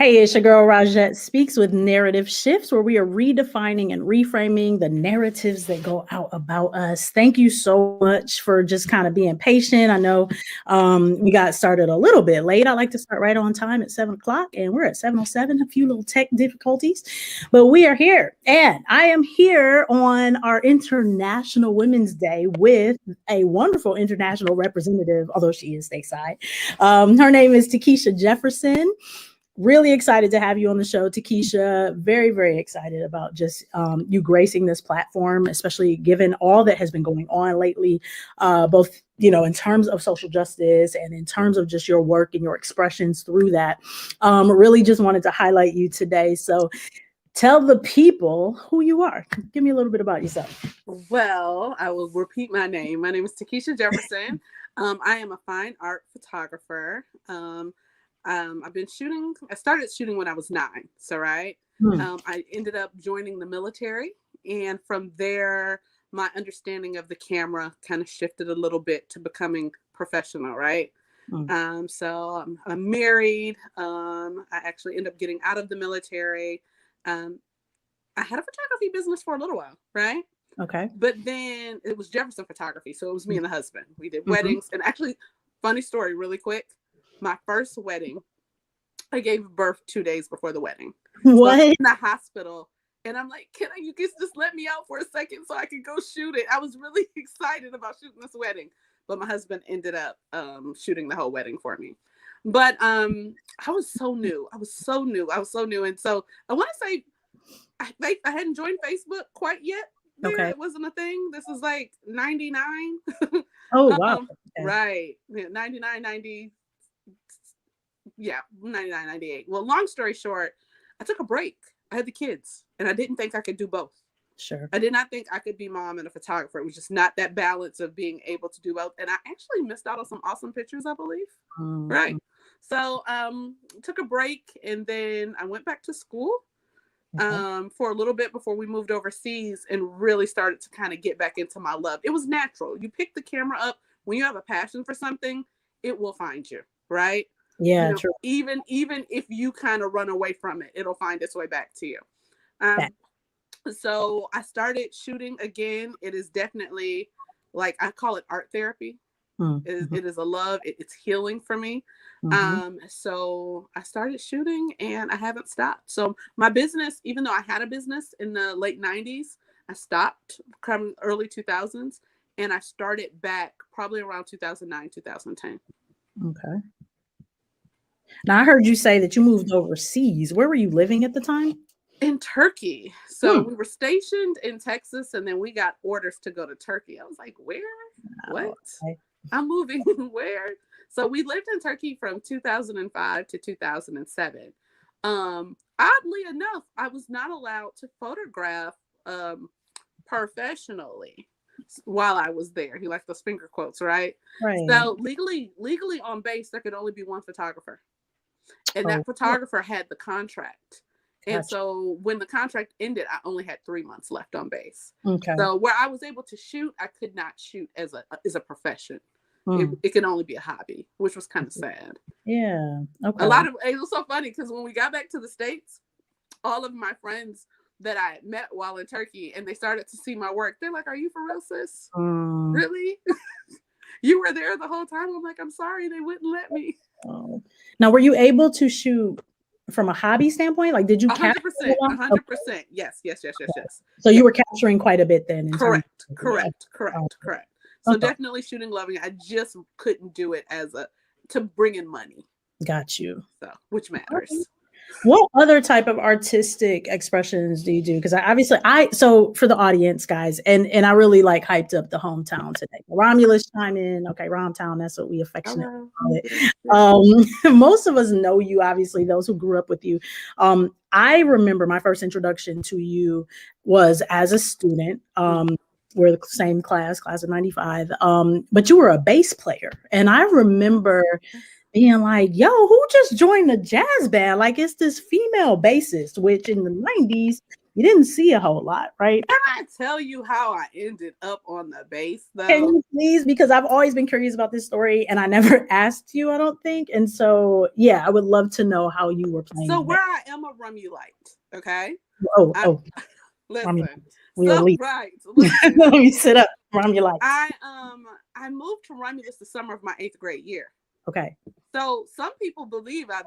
Hey, it's your girl Rajette Speaks with Narrative Shifts, where we are redefining and reframing the narratives that go out about us. Thank you so much for just kind of being patient. I know we got started a little bit late. I like to start right on time at 7 o'clock, and we're at 7:07. A few little tech difficulties, but we are here. And I am here on our International Women's Day with a wonderful international representative, although she is stateside. Her name is Takeshia Jefferson. Really excited to have you on the show, Takeshia. Very, very excited about just you gracing this platform, especially given all that has been going on lately, both, in terms of social justice and in terms of just your work and your expressions through that. Really just wanted to highlight you today. So tell the people who you are. Give me a little bit about yourself. Well, I will repeat my name. My name is Takeshia Jefferson. I am a fine art photographer. I started shooting when I was 9. So, right. I ended up joining the military. And from there, my understanding of the camera kind of shifted a little bit to becoming professional. Right. So I'm married. I actually ended up getting out of the military. I had a photography business for a little while. Right. Okay. But then it was Jefferson Photography. So it was me and the husband. We did weddings. And actually, funny story, really quick. My first wedding, I gave birth 2 days before the wedding. What? So I'm in the hospital, and I'm like, you just let me out for a second so I can go shoot it? I was really excited about shooting this wedding, but my husband ended up shooting the whole wedding for me. But I was so new. And so I want to say I hadn't joined Facebook quite yet. Okay. It wasn't a thing. This is like 99. Oh, wow. Right. 99, 90. Yeah, 99, 98. Well, long story short, I took a break. I had the kids, and I didn't think I could do both. Sure. I did not think I could be mom and a photographer. It was just not that balance of being able to do both. And I actually missed out on some awesome pictures, I believe. Mm-hmm. Right. So took a break, and then I went back to school for a little bit before we moved overseas and really started to kind of get back into my love. It was natural. You pick the camera up. When you have a passion for something, it will find you, right? Yeah, true. Even if you kind of run away from it, it'll find its way back to you. So I started shooting again. It is definitely, like, I call it art therapy. Mm-hmm. It is a love. It's healing for me. Mm-hmm. So I started shooting, and I haven't stopped. So my business, even though I had a business in the late 90s, I stopped come early 2000s, and I started back probably around 2009, 2010. Okay. Now, I heard you say that you moved overseas. Where were you living at the time? In Turkey. So we were stationed in Texas, and then we got orders to go to Turkey. I was like, where? What? Okay. I'm moving where? So we lived in Turkey from 2005 to 2007. Oddly enough, I was not allowed to photograph professionally while I was there. He liked those finger quotes, right? Right. So legally on base, there could only be one photographer. And that photographer had the contract. And gotcha. So when the contract ended, I only had 3 months left on base. Okay. So where I was able to shoot, I could not shoot as a profession. It could only be a hobby, which was kind of sad. Yeah. Okay. It was so funny because when we got back to the States, all of my friends that I met while in Turkey, and they started to see my work, they're like, "Are you for real, sis? Really? You were there the whole time?" I'm like, "I'm sorry, they wouldn't let me." Oh. Now, were you able to shoot from a hobby standpoint? Like, did you 100%? 100%. Yes. So you were capturing quite a bit then. Correct. So definitely shooting, loving it. I just couldn't do it to bring in money. Got you. So, which matters. Okay. What other type of artistic expressions do you do? Because so for the audience, guys, and I really hyped up the hometown today. Romulus chime in. Okay, Romtown, that's what we affectionately call it. Most of us know you, obviously, those who grew up with you. I remember my first introduction to you was as a student. We're the same class of 95. But you were a bass player. And I remember being like, yo, who just joined the jazz band? Like, it's this female bassist, which in the 90s, You didn't see a whole lot, right? Can I tell you how I ended up on the bass, though? Can you please? Because I've always been curious about this story, and I never asked you, I don't think. And so, yeah, I would love to know how you were playing. So where I am a Rumulite, okay? Listen. We so, elite. Right. Listen. Let me sit up. Rumulite. I moved to Romulus the summer of my 8th grade year. Okay. So some people believe I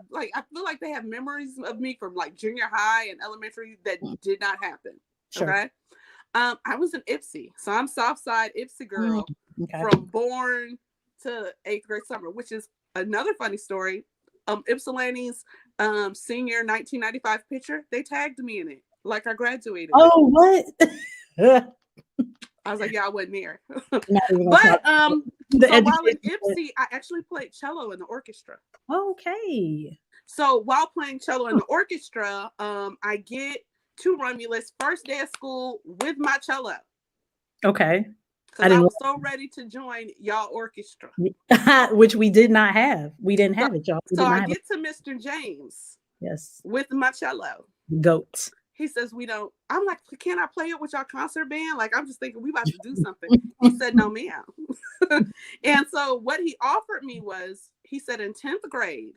feel like they have memories of me from like junior high and elementary that did not happen. Sure. Okay. I was an Ipsy, so I'm Southside Ipsy girl from born to 8th grade summer, which is another funny story. Ypsilanti's senior 1995 picture, they tagged me in it like I graduated. Oh, what? I was like, yeah, I wasn't there. But so while in Ipsy, I actually played cello in the orchestra. Okay. So while playing cello in the orchestra, I get to Romulus first day of school with my cello. Okay. Because I was so ready to join y'all orchestra. Which we did not have. We didn't have it, y'all. So I get to Mr. James. Yes. With my cello. Goats. He says, we don't. I'm like, can I play it with y'all concert band? Like, I'm just thinking we about to do something. He said, no, ma'am. And so what he offered me was, he said, in 10th grade,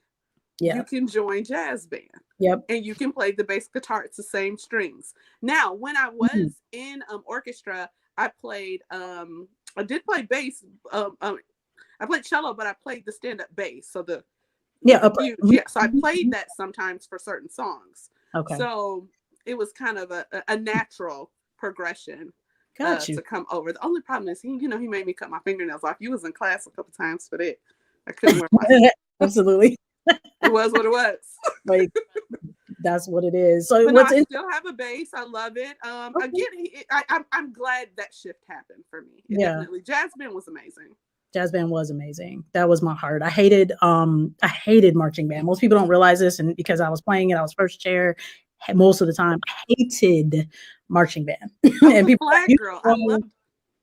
you can join jazz band. Yep. And you can play the bass guitar. It's the same strings. Now, when I was in orchestra, I played, I did play bass. I played cello, but I played the stand-up bass. So so I played that sometimes for certain songs. Okay. So it was kind of a natural progression to come over. The only problem is he made me cut my fingernails off. You was in class a couple times for that. I couldn't wear my Absolutely. It was what it was. Like, that's what it is. So I still have a bass. I love it. Again, I'm glad that shift happened for me. Definitely. Jazz band was amazing. Jazz band was amazing. That was my heart. I hated marching band. Most people don't realize this, and because I was playing it, I was first chair most of the time. I hated marching band. And people flag girl. I loved.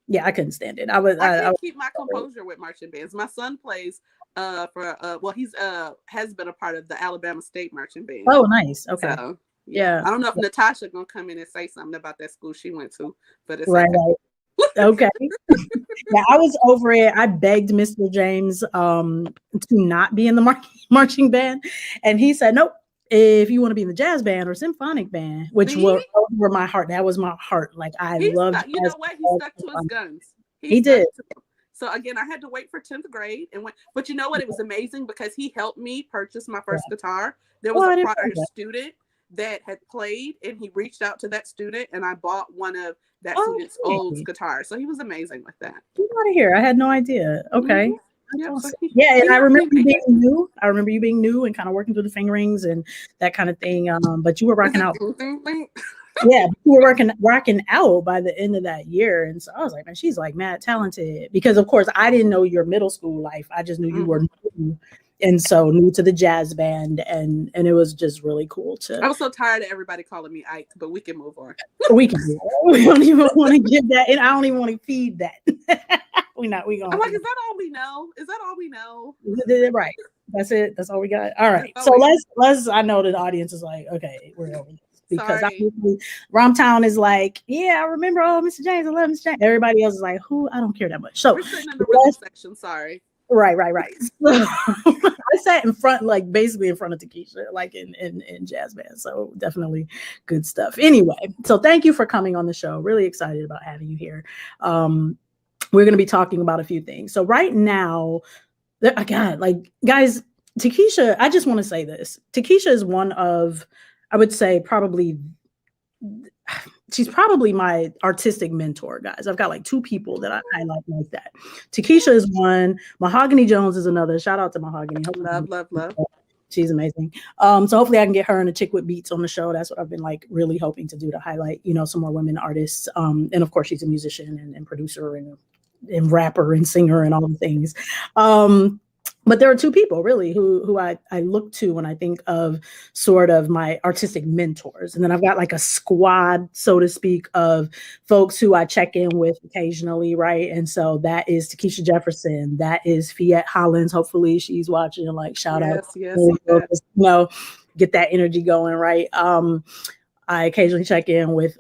Yeah, I couldn't stand it. I can't keep my composure with marching bands. My son plays he's has been a part of the Alabama State Marching Band. Oh, nice. Okay. So, yeah. I don't know if Natasha gonna come in and say something about that school she went to, but it's right. Okay. Yeah, I was over it. I begged Mr. James to not be in the marching band, and he said, nope. If you want to be in the jazz band or symphonic band, which were my heart, that was my heart. Like I loved. You know what? He stuck to his guns. He did. So again, I had to wait for 10th grade and went. But you know what? It was amazing because he helped me purchase my first guitar. There was a prior student that had played, and he reached out to that student, and I bought one of that student's old guitars. So he was amazing with that. Get out of here! I had no idea. Okay. Mm-hmm. Awesome. Yeah, and I remember you being new. I remember you being new and kind of working through the fingerings and that kind of thing. But you were rocking out. Yeah, you were rocking out by the end of that year. And so I was like, man, she's like mad talented. Because of course I didn't know your middle school life. I just knew you were new. And so new to the jazz band, and it was just really cool to. I was so tired of everybody calling me Ike, but we can move on. We don't even want to give that, and I don't even want to feed that. I'm like, is that all we know? Is that all we know? Right. That's it. That's all we got. All right. So let's. I know the audience is like, okay, we're over this. Because Romtown is like, yeah, I remember. Oh, Mr. James, I love Mr. James. Everybody else is like, who? I don't care that much. So we're sitting in the rhythm section. Sorry. Right. So, I sat in front, like basically in front of Takeshia, like in jazz band. So definitely good stuff. Anyway, so thank you for coming on the show. Really excited about having you here. We're going to be talking about a few things. So right now, guys, Takeshia, I just want to say this. Takeshia is one of, I would say she's probably my artistic mentor, guys. I've got like two people that I highlight like that. Takeshia is one. Mahogany Jones is another. Shout out to Mahogany. Love. She's amazing. So hopefully I can get her and a Chick with Beats on the show. That's what I've been like really hoping to do, to highlight, some more women artists. And of course she's a musician and producer and rapper and singer and all the things. But there are two people really who I look to when I think of sort of my artistic mentors. And then I've got like a squad, so to speak, of folks who I check in with occasionally, right? And so that is Takeshia Jefferson. That is Fiat Hollins. Hopefully she's watching, like shout out. Yes. Get that energy going, right? I occasionally check in with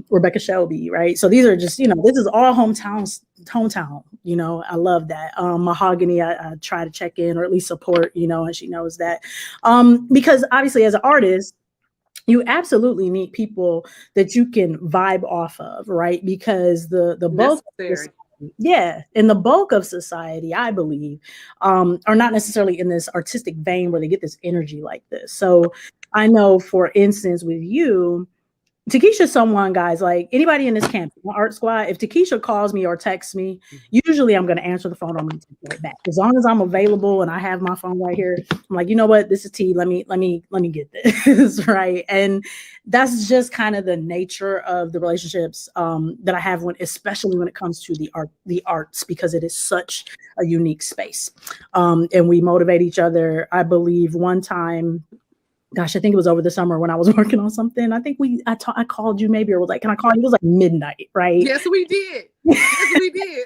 Rebecca Shelby, right? So these are just, this is all hometown, I love that. Mahogany, I try to check in or at least support, and she knows that. Because obviously as an artist, you absolutely need people that you can vibe off of, right? Because the bulk Necessary. and the bulk of society, I believe, are not necessarily in this artistic vein where they get this energy like this. So I know, for instance, with you, Takeshia's someone, guys, like anybody in this camp, art squad, if Takeshia calls me or texts me, usually I'm going to answer the phone. I'm going to take it back. As long as I'm available and I have my phone right here, I'm like, you know what? This is T. Let me get this. Right. And that's just kind of the nature of the relationships that I have especially when it comes to the arts, because it is such a unique space. And we motivate each other. I believe one time, gosh, I think it was over the summer when I was working on something. I think I called you maybe, or was like, can I call you? It was like midnight, right? Yes, we did. Yes, we did.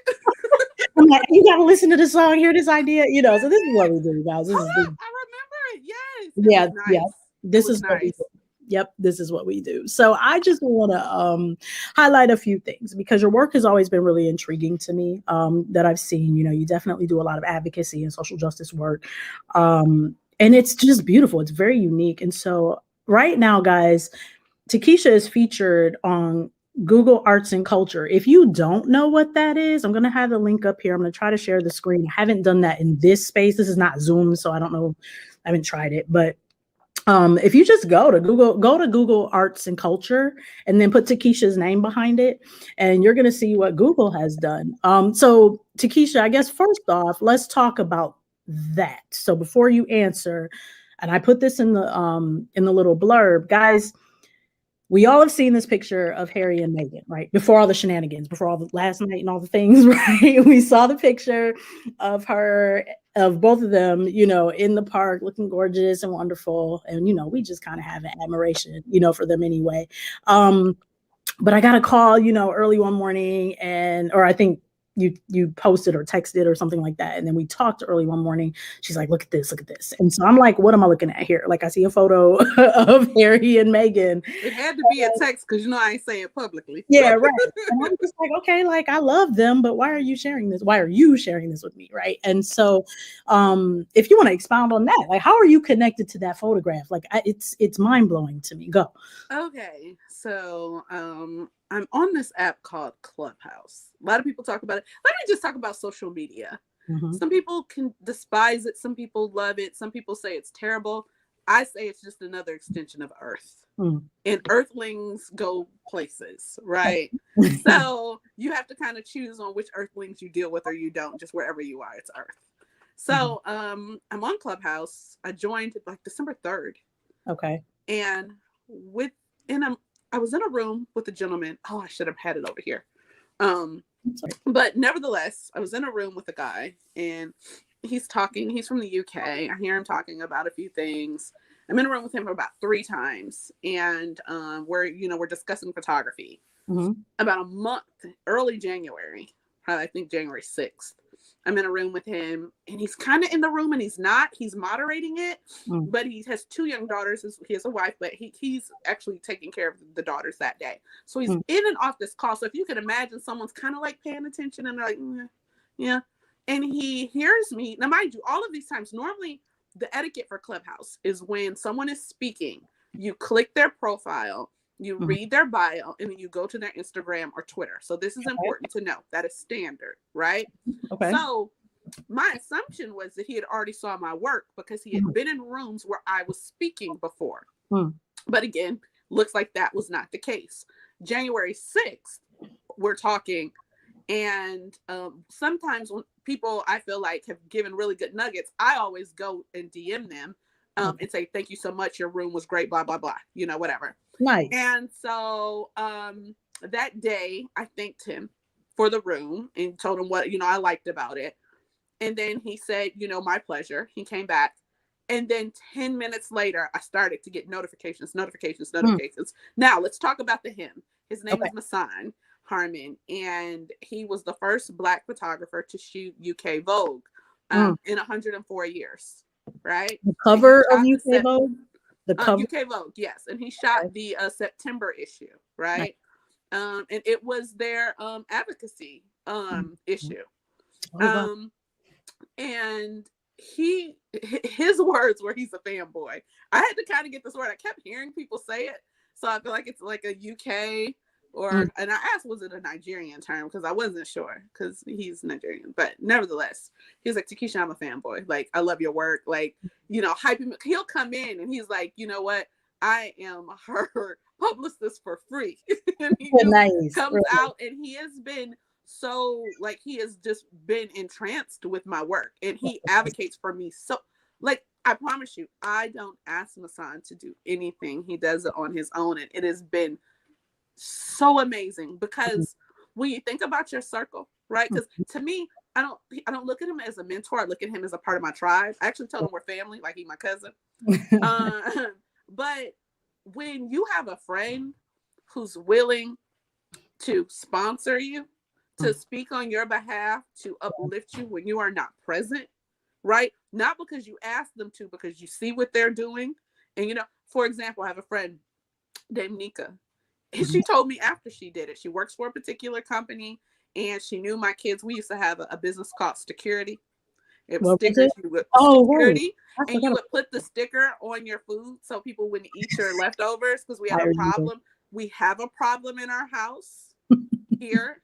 I'm like, you got to listen to the song, hear this idea, So this is what we do, guys. I remember it. Yes. Yeah, nice. yeah. This is what we do. Yep, this is what we do. So I just want to highlight a few things, because your work has always been really intriguing to me, that I've seen. You definitely do a lot of advocacy and social justice work. And it's just beautiful. It's very unique. And so right now, guys, Takeshia is featured on Google Arts and Culture. If you don't know what that is, I'm going to have the link up here. I'm going to try to share the screen. I haven't done that in this space. This is not Zoom, so I don't know. I haven't tried it. But if you just go to Google Arts and Culture and then put Takeshia's name behind it, and you're going to see what Google has done. So Takeshia, I guess first off, let's talk about that. So before you answer, and I put this in the little blurb, guys, we all have seen this picture of Harry and Meghan, right? Before all the shenanigans, before all the last night and all the things, right? We saw the picture of both of them, in the park, looking gorgeous and wonderful. And, we just kind of have an admiration, for them anyway. But I got a call, early one morning, or I think you posted or texted or something like that. And then we talked early one morning. She's like, look at this. And so I'm like, what am I looking at here? Like, I see a photo of Harry and Meghan. It had to be a text, because I ain't saying it publicly. Yeah, right. And I'm just like, okay, like, I love them, but why are you sharing this? Why are you sharing this with me? Right. And so if you want to expound on that, like, how are you connected to that photograph? Like, it's mind blowing to me. Go. Okay. So I'm on this app called Clubhouse. A lot of people talk about it. Let me just talk about social media. Mm-hmm. Some people can despise it. Some people love it. Some people say it's terrible. I say it's just another extension of Earth. And Earthlings go places, right? So you have to kind of choose on which Earthlings you deal with or you don't, just wherever you are, it's Earth. So I'm on Clubhouse. I joined like December 3rd. Okay. And I was in a room with a gentleman. Oh, I should have had it over here. But nevertheless, I was in a room with a guy, and he's talking. He's from the UK. I hear him talking about a few things. I'm in a room with him about 3 times, and we're discussing photography. About a month, early January, probably I think January 6th. I'm in a room with him, and he's kind of in the room, and he's moderating it, but he has 2 young daughters. He has a wife, but he's actually taking care of the daughters that day. So he's in and off this call. So if you can imagine, someone's kind of like paying attention, and they're like, yeah. And he hears me. Now, mind you, all of these times, normally the etiquette for Clubhouse is when someone is speaking, you click their profile, you read their bio, and then you go to their Instagram or Twitter. So this is important to know. That is standard, right? Okay. So my assumption was that he had already saw my work, because he had been in rooms where I was speaking before. But again, looks like that was not the case. January 6th, we're talking. And sometimes when people, I feel like, have given really good nuggets, I always go and DM them and say, thank you so much. Your room was great, blah, blah, blah, whatever. Nice. And so that day I thanked him for the room and told him what, I liked about it. And then he said, my pleasure. He came back. And then 10 minutes later, I started to get notifications. Now let's talk about him. His name is Masan Harmon, and he was the first Black photographer to shoot UK Vogue in 104 years, right? The cover of UK Vogue? The cover? UK Vogue, yes. And he shot the September issue, right? And it was their advocacy issue. Oh, wow. And his words were he's a fanboy. I had to kind of get this word. I kept hearing people say it, so I feel like it's like a UK and I asked, was it a Nigerian term, because I wasn't sure, because he's Nigerian, but nevertheless, he was like, Takeshia, I'm a fanboy. Like, I love your work. Like, hyping. He'll come in and he's like, you know what? I am her publicist for free. And he comes out and he has been so, like, he has just been entranced with my work, and he advocates for me. So, like, I promise you, I don't ask Masan to do anything. He does it on his own, and it has been so amazing, because when you think about your circle, right? Because to me, I don't look at him as a mentor. I look at him as a part of my tribe. I actually tell him we're family, like he's my cousin. But when you have a friend who's willing to sponsor you, to speak on your behalf, to uplift you when you are not present, right? Not because you ask them to, because you see what they're doing. And, for example, I have a friend named Nika, and she told me after she did it, she works for a particular company, and she knew my kids. We used to have a business called Security. It was stickers. Security, and you would put the sticker on your food so people wouldn't eat your leftovers, because we had a problem. We have a problem in our house here.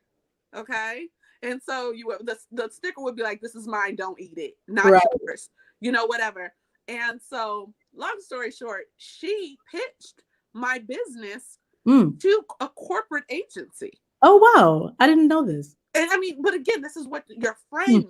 Okay. And so the sticker would be like, this is mine, don't eat it, not yours, whatever. And so, long story short, she pitched my business to a corporate agency. Oh, wow. I didn't know this. And I mean, but again, this is what your friend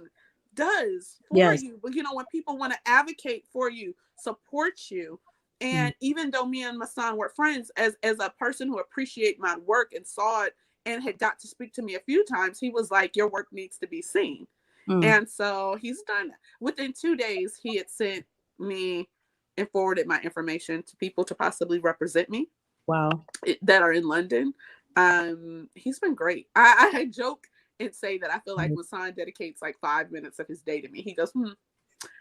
does for you. But when people want to advocate for you, support you. And even though me and Masan were friends, as a person who appreciated my work and saw it, and had got to speak to me a few times, he was like, your work needs to be seen. And so he's done. Within 2 days, he had sent me and forwarded my information to people to possibly represent me. Wow. That are in London. He's been great. I joke and say that I feel like Masan dedicates like 5 minutes of his day to me. He goes,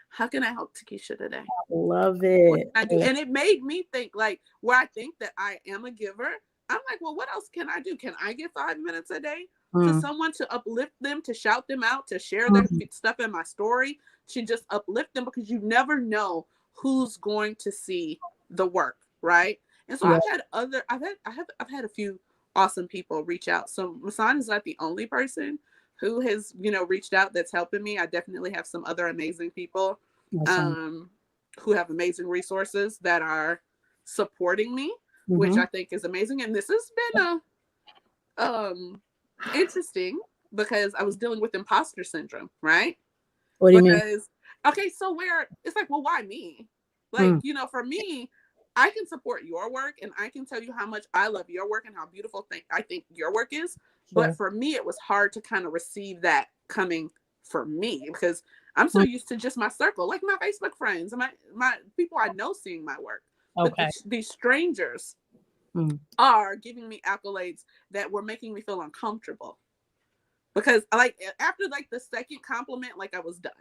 how can I help Takeshia today? I love it. I do. And it made me think, like, where I think that I am a giver, I'm like, well, what else can I do? Can I give 5 minutes a day to someone, to uplift them, to shout them out, to share their stuff in my story, to just uplift them? Because you never know who's going to see the work, right? And so I've had a few awesome people reach out. So Masan is not the only person who has, reached out that's helping me. I definitely have some other amazing people who have amazing resources that are supporting me, which I think is amazing. And this has been interesting, because I was dealing with imposter syndrome, right? What do you mean? Okay, so where it's like, well, why me? Like, for me, I can support your work, and I can tell you how much I love your work and how beautiful I think your work is. Sure. But for me, it was hard to kind of receive that coming from me, because I'm so used to just my circle, like my Facebook friends and my people I know seeing my work. Okay. But these strangers are giving me accolades that were making me feel uncomfortable, because after the second compliment, I was done.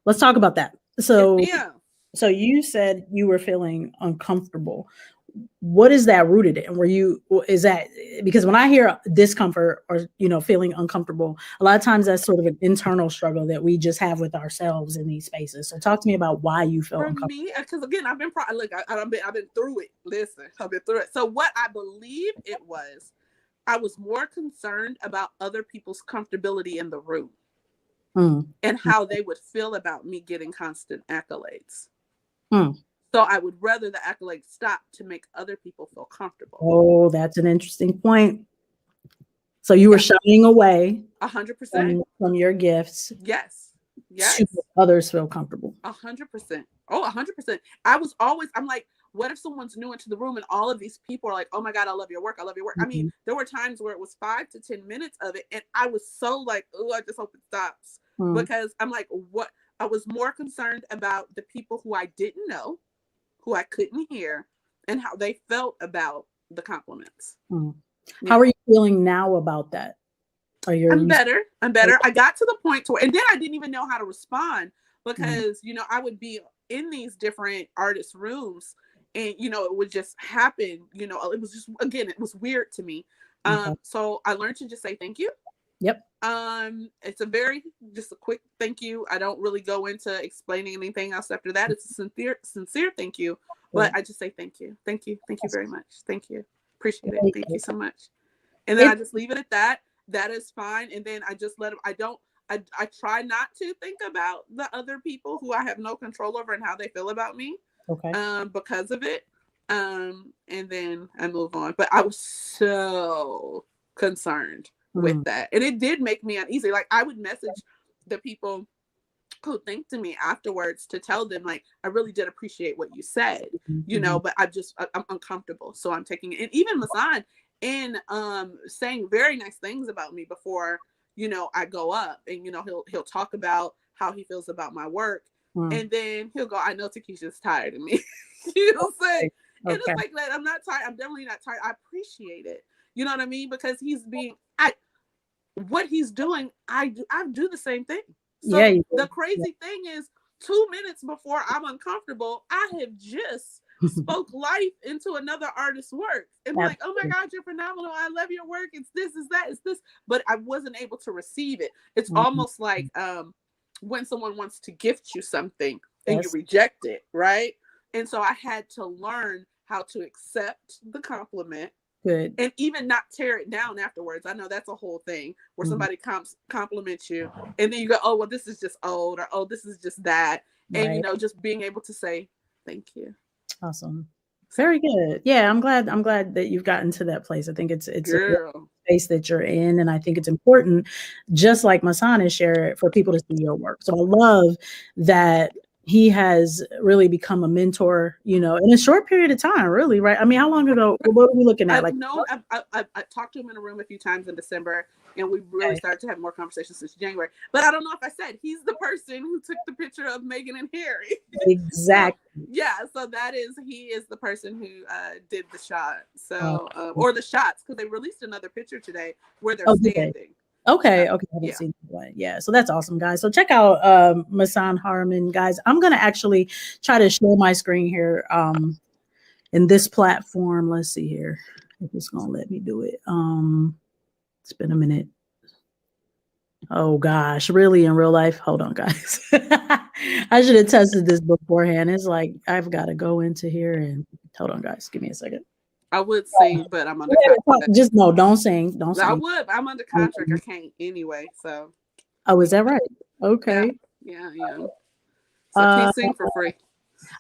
Let's talk about that. So you said you were feeling uncomfortable. What is that rooted in? Is that because when I hear discomfort or, feeling uncomfortable, a lot of times that's sort of an internal struggle that we just have with ourselves in these spaces. So talk to me about why you felt uncomfortable. For me, because again, I've been through it. Listen, I've been through it. So what I believe it was, I was more concerned about other people's comfortability in the room and how they would feel about me getting constant accolades. So I would rather the accolades stop to make other people feel comfortable. Oh, that's an interesting point. So you were shying away 100% from your gifts. Yes. To make others feel comfortable. 100%. Oh, 100%. I'm like, what if someone's new into the room and all of these people are like, oh my God, I love your work. I love your work. I mean, there were times where it was 5 to 10 minutes of it, and I was so like, oh, I just hope it stops. Because I'm like, what? I was more concerned about the people who I didn't know, who I couldn't hear, and how they felt about the compliments. Yeah. How are you feeling now about that? I'm better. I got to the point and then I didn't even know how to respond, because, I would be in these different artist rooms and it would just happen. It was just, again, it was weird to me. Okay. So I learned to just say thank you. Yep. It's just a quick thank you. I don't really go into explaining anything else after that. It's a sincere thank you, but I just say thank you, thank you very much, thank you, appreciate it, thank you so much, and then I just leave it at that. That is fine, and then I just let them. I try not to think about the other people who I have no control over and how they feel about me. Okay. Because of it. And then I move on. But I was so concerned with that. And it did make me uneasy. Like, I would message the people who thanked me afterwards to tell them, like, I really did appreciate what you said, but I'm uncomfortable. So I'm taking it. And even Masan in saying very nice things about me before, I go up, and, he'll talk about how he feels about my work. And then he'll go, I know Takeshia's tired of me. He'll say, and it's like that. I'm not tired. I'm definitely not tired. I appreciate it. You know what I mean? Because what he's doing, I do the same thing. So the crazy thing is, 2 minutes before I'm uncomfortable, I have just spoke life into another artist's work. And like, oh my God, you're phenomenal. I love your work. It's this, it's that, it's this. But I wasn't able to receive it. It's almost like when someone wants to gift you something and you reject it, right? And so I had to learn how to accept the compliment. Good. And even not tear it down afterwards. I know that's a whole thing where somebody compliments you, and then you go, oh, well, this is just old, or oh, this is just that. And just being able to say thank you. Awesome. Very good. Yeah, I'm glad that you've gotten to that place. I think it's a space that you're in, and I think it's important, just like Masan has shared, for people to see your work. So I love that he has really become a mentor, in a short period of time, really, right? I mean, how long ago? What are we looking at? I talked to him in a room a few times in December, and we really started to have more conversations since January. But I don't know if I said he's the person who took the picture of Meghan and Harry. Exactly. So he is the person who did the shot. So or the shots, because they released another picture today where they're standing. Okay. I haven't seen that. Yeah. So that's awesome, guys. So check out Masan Harmon, guys. I'm gonna actually try to share my screen here in this platform. Let's see here if it's gonna let me do it. It's been a minute. Oh gosh, really, in real life? Hold on, guys. I should have tested this beforehand. It's like I've got to go into here and hold on, guys. Give me a second. I would sing, but I'm under contract. Just don't sing. Don't sing. I would. I'm under contract. I can't anyway. So. Oh, is that right? Okay. Yeah. So I can't sing for free.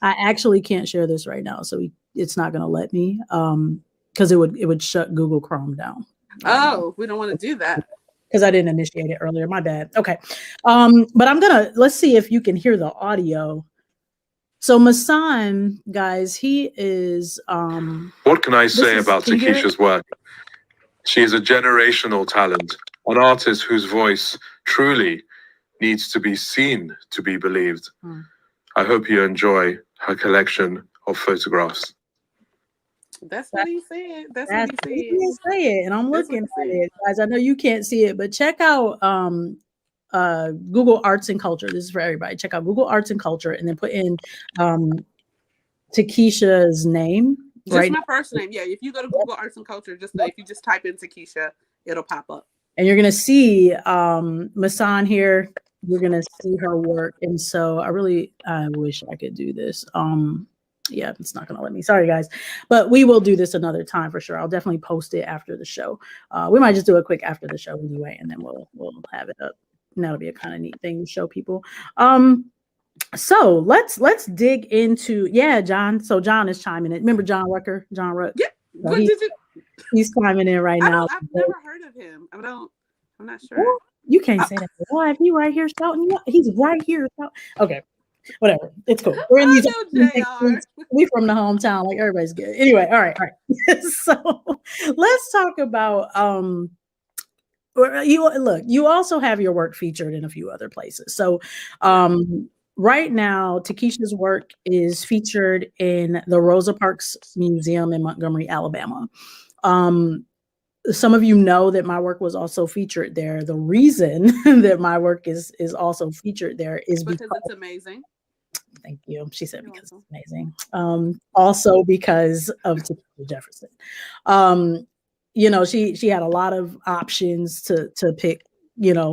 I actually can't share this right now, so it's not going to let me. Because it would shut Google Chrome down. We don't want to do that. Because I didn't initiate it earlier. My bad. Okay. But let's see if you can hear the audio. So Masan, guys, he is what can I say about Takeshia's work? She is a generational talent, an artist whose voice truly needs to be seen to be believed. I hope you enjoy her collection of photographs. That's what he said. That's what he said. And I'm looking at it, guys. I know you can't see it, but check out Google Arts and Culture. This is for everybody. Check out Google Arts and Culture, and then put in Takeshia's name. Just my first name. Yeah. If you go to Google Arts and Culture, if you just type in Takeshia, it'll pop up. And you're gonna see Masan here. You're gonna see her work, and so I wish I could do this. Yeah, it's not going to let me. Sorry, guys. But we will do this another time for sure. I'll definitely post it after the show. We might just do a quick after the show anyway, and then we'll have it up. And that'll be a kind of neat thing to show people. So let's dig into John. So John is chiming in. Remember John Rucker? John Ruck? Yeah. So he's chiming in right now. I've never heard of him. I'm not sure. Well, you can't say that. Why? If he right here shouting, he's right here. Okay. Whatever, it's cool. We're in these. We from the hometown, like everybody's good. Anyway, all right. So let's talk about you also have your work featured in a few other places. So right now, Takeshia's work is featured in the Rosa Parks Museum in Montgomery, Alabama. Some of you know that my work was also featured there. The reason that my work is also featured there is because it's amazing. Thank you. She said You're because it's welcome. amazing. Also because of Takeshia Jefferson. She had a lot of options to pick,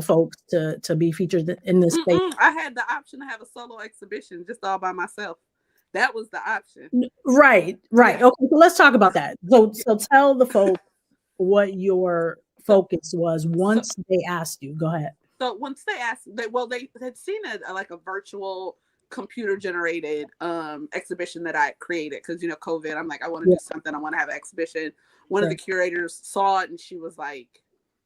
folks to be featured in this space. I had the option to have a solo exhibition just all by myself. That was the option. Right. Yeah. Okay, so let's talk about that. So tell the folks what your focus was once they asked you. Go ahead. So once they asked, they had seen like a virtual computer generated exhibition that I created because COVID. I'm like, I want to do something. I want to have an exhibition. One of the curators saw it and she was like,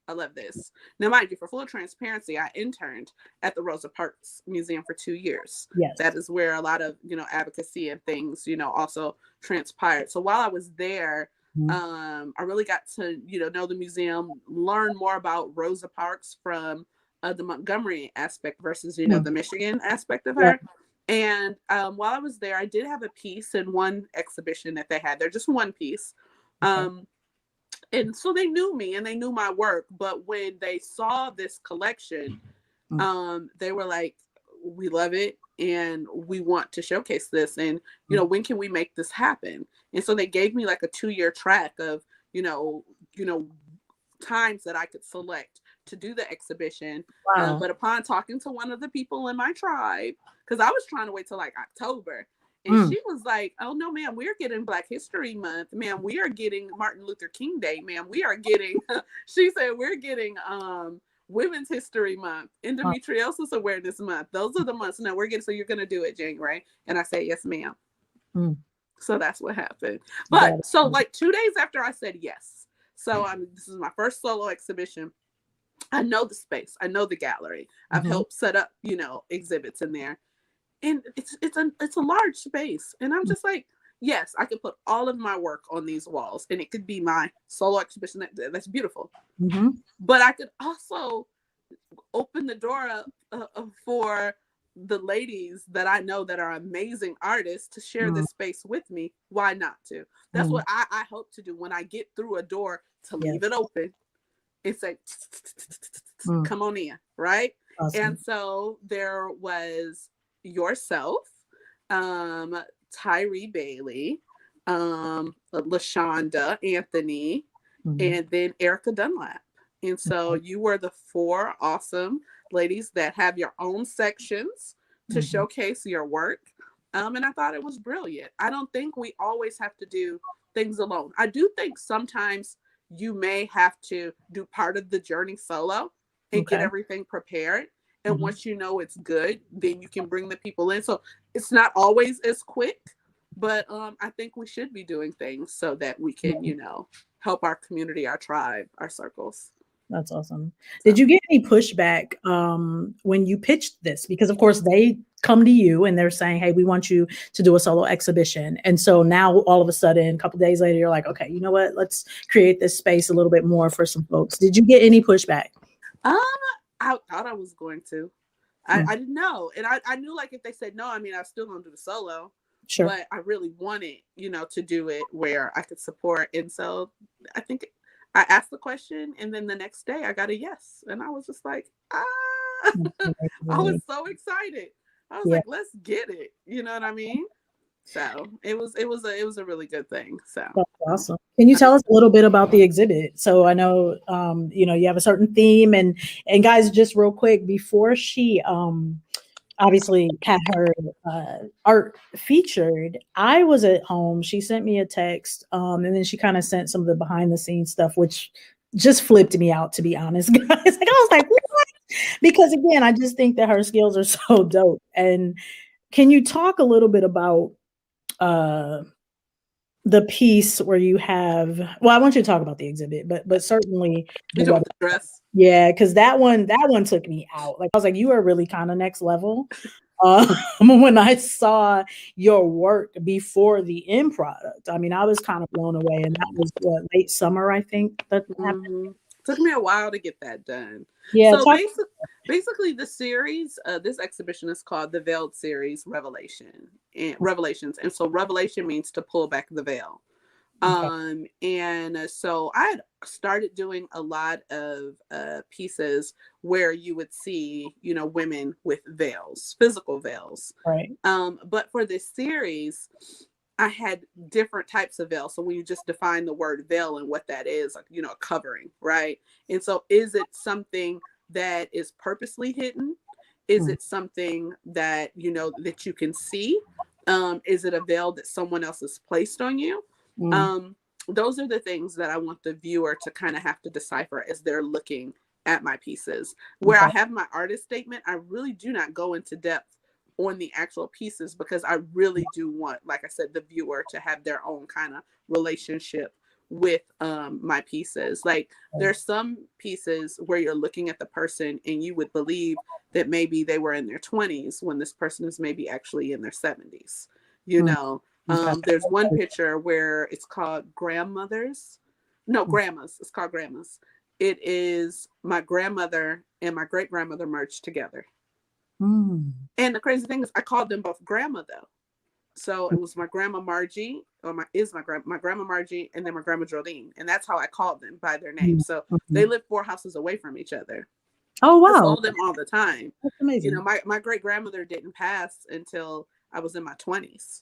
I love this. Now, mind you, for full transparency, I interned at the Rosa Parks Museum for 2 years. Yes. That is where a lot of advocacy and things also transpired. So while I was there, I really got to know the museum, learn more about Rosa Parks from the Montgomery aspect versus the Michigan aspect of her. And while I was there, I did have a piece in one exhibition that they had. They're just one piece. And so they knew me and they knew my work. But when they saw this collection, they were like, we love it and we want to showcase this. And, when can we make this happen? And so they gave me like a 2-year track of, times that I could select to do the exhibition. Wow. But upon talking to one of the people in my tribe, because I was trying to wait till like October. And she was like, oh, no, ma'am, we're getting Black History Month. Ma'am, we are getting Martin Luther King Day. Ma'am, we are getting, she said, we're getting Women's History Month, Endometriosis Awareness Month. Those are the months. No, so you're going to do it January. And I said, yes, ma'am. So that's what happened. But so like 2 days after I said yes. So this is my first solo exhibition. I know the space. I know the gallery. I've helped set up, exhibits in there. And it's a large space. And I'm just like, yes, I could put all of my work on these walls and it could be my solo exhibition. That's beautiful. But I could also open the door up for the ladies that I know that are amazing artists to share this space with me. Why not to? That's what I hope to do when I get through a door, to leave it open. It's like, come on in, right? Awesome. And so there was yourself, Tyree Bailey, LaShonda Anthony, and then Erica Dunlap. And so you were the 4 awesome ladies that have your own sections to showcase your work. And I thought it was brilliant. I don't think we always have to do things alone. I do think sometimes you may have to do part of the journey solo and get everything prepared. And once you know it's good, then you can bring the people in. So it's not always as quick, but I think we should be doing things so that we can, help our community, our tribe, our circles. That's awesome. Did you get any pushback when you pitched this? Because of course they come to you and they're saying, hey, we want you to do a solo exhibition. And so now all of a sudden, a couple of days later, you're like, okay, you know what? Let's create this space a little bit more for some folks. Did you get any pushback? I thought I was going to. I didn't know. And I knew like if they said no, I mean, I'm still going to do the solo. Sure. But I really wanted, to do it where I could support. And so I think I asked the question and then the next day I got a yes. And I was just like, I was so excited. I was like, let's get it. You know what I mean? So it was a really good thing. So that's awesome. Can you tell us a little bit about the exhibit? So I know, you have a certain theme and guys, just real quick, before she, obviously had her art featured, I was at home. She sent me a text and then she kind of sent some of the behind the scenes stuff, which just flipped me out, to be honest, guys. Like, I was like, what? Because again, I just think that her skills are so dope. And can you talk a little bit about the piece where you have, well, I want you to talk about the exhibit, but certainly the dress. Yeah, because that one took me out. Like I was like, you are really kind of next level. When I saw your work before the end product, I mean, I was kind of blown away. And that was late summer, I think that happened. Took me a while to get that done. Yeah. So basically the series, this exhibition is called the Veiled Series Revelations. And so revelation means to pull back the veil. And so I had started doing a lot of pieces where you would see, you know, women with veils, physical veils. Right. But for this series, I had different types of veil. So when you just define the word veil and what that is, like, you know, a covering, right? And so is it something that is purposely hidden? Is it something that, you know, that you can see? Is it a veil that someone else has placed on you? Those are the things that I want the viewer to kind of have to decipher as they're looking at my pieces. Where I have my artist statement, I really do not go into depth on the actual pieces because I really do want, like I said, the viewer to have their own kind of relationship with my pieces. Like there's some pieces where you're looking at the person and you would believe that maybe they were in their 20s when this person is maybe actually in their 70s, you know. There's one picture where it's called grandmas. It's called grandmas. It is my grandmother and my great grandmother merged together. And the crazy thing is I called them both grandma though. So it was my grandma Margie, or my grandma Margie, and then my grandma Jolene. And that's how I called them by their name. So they lived 4 houses away from each other. Oh, wow. I saw them all the time. That's amazing. You know, my great grandmother didn't pass until I was in my 20s.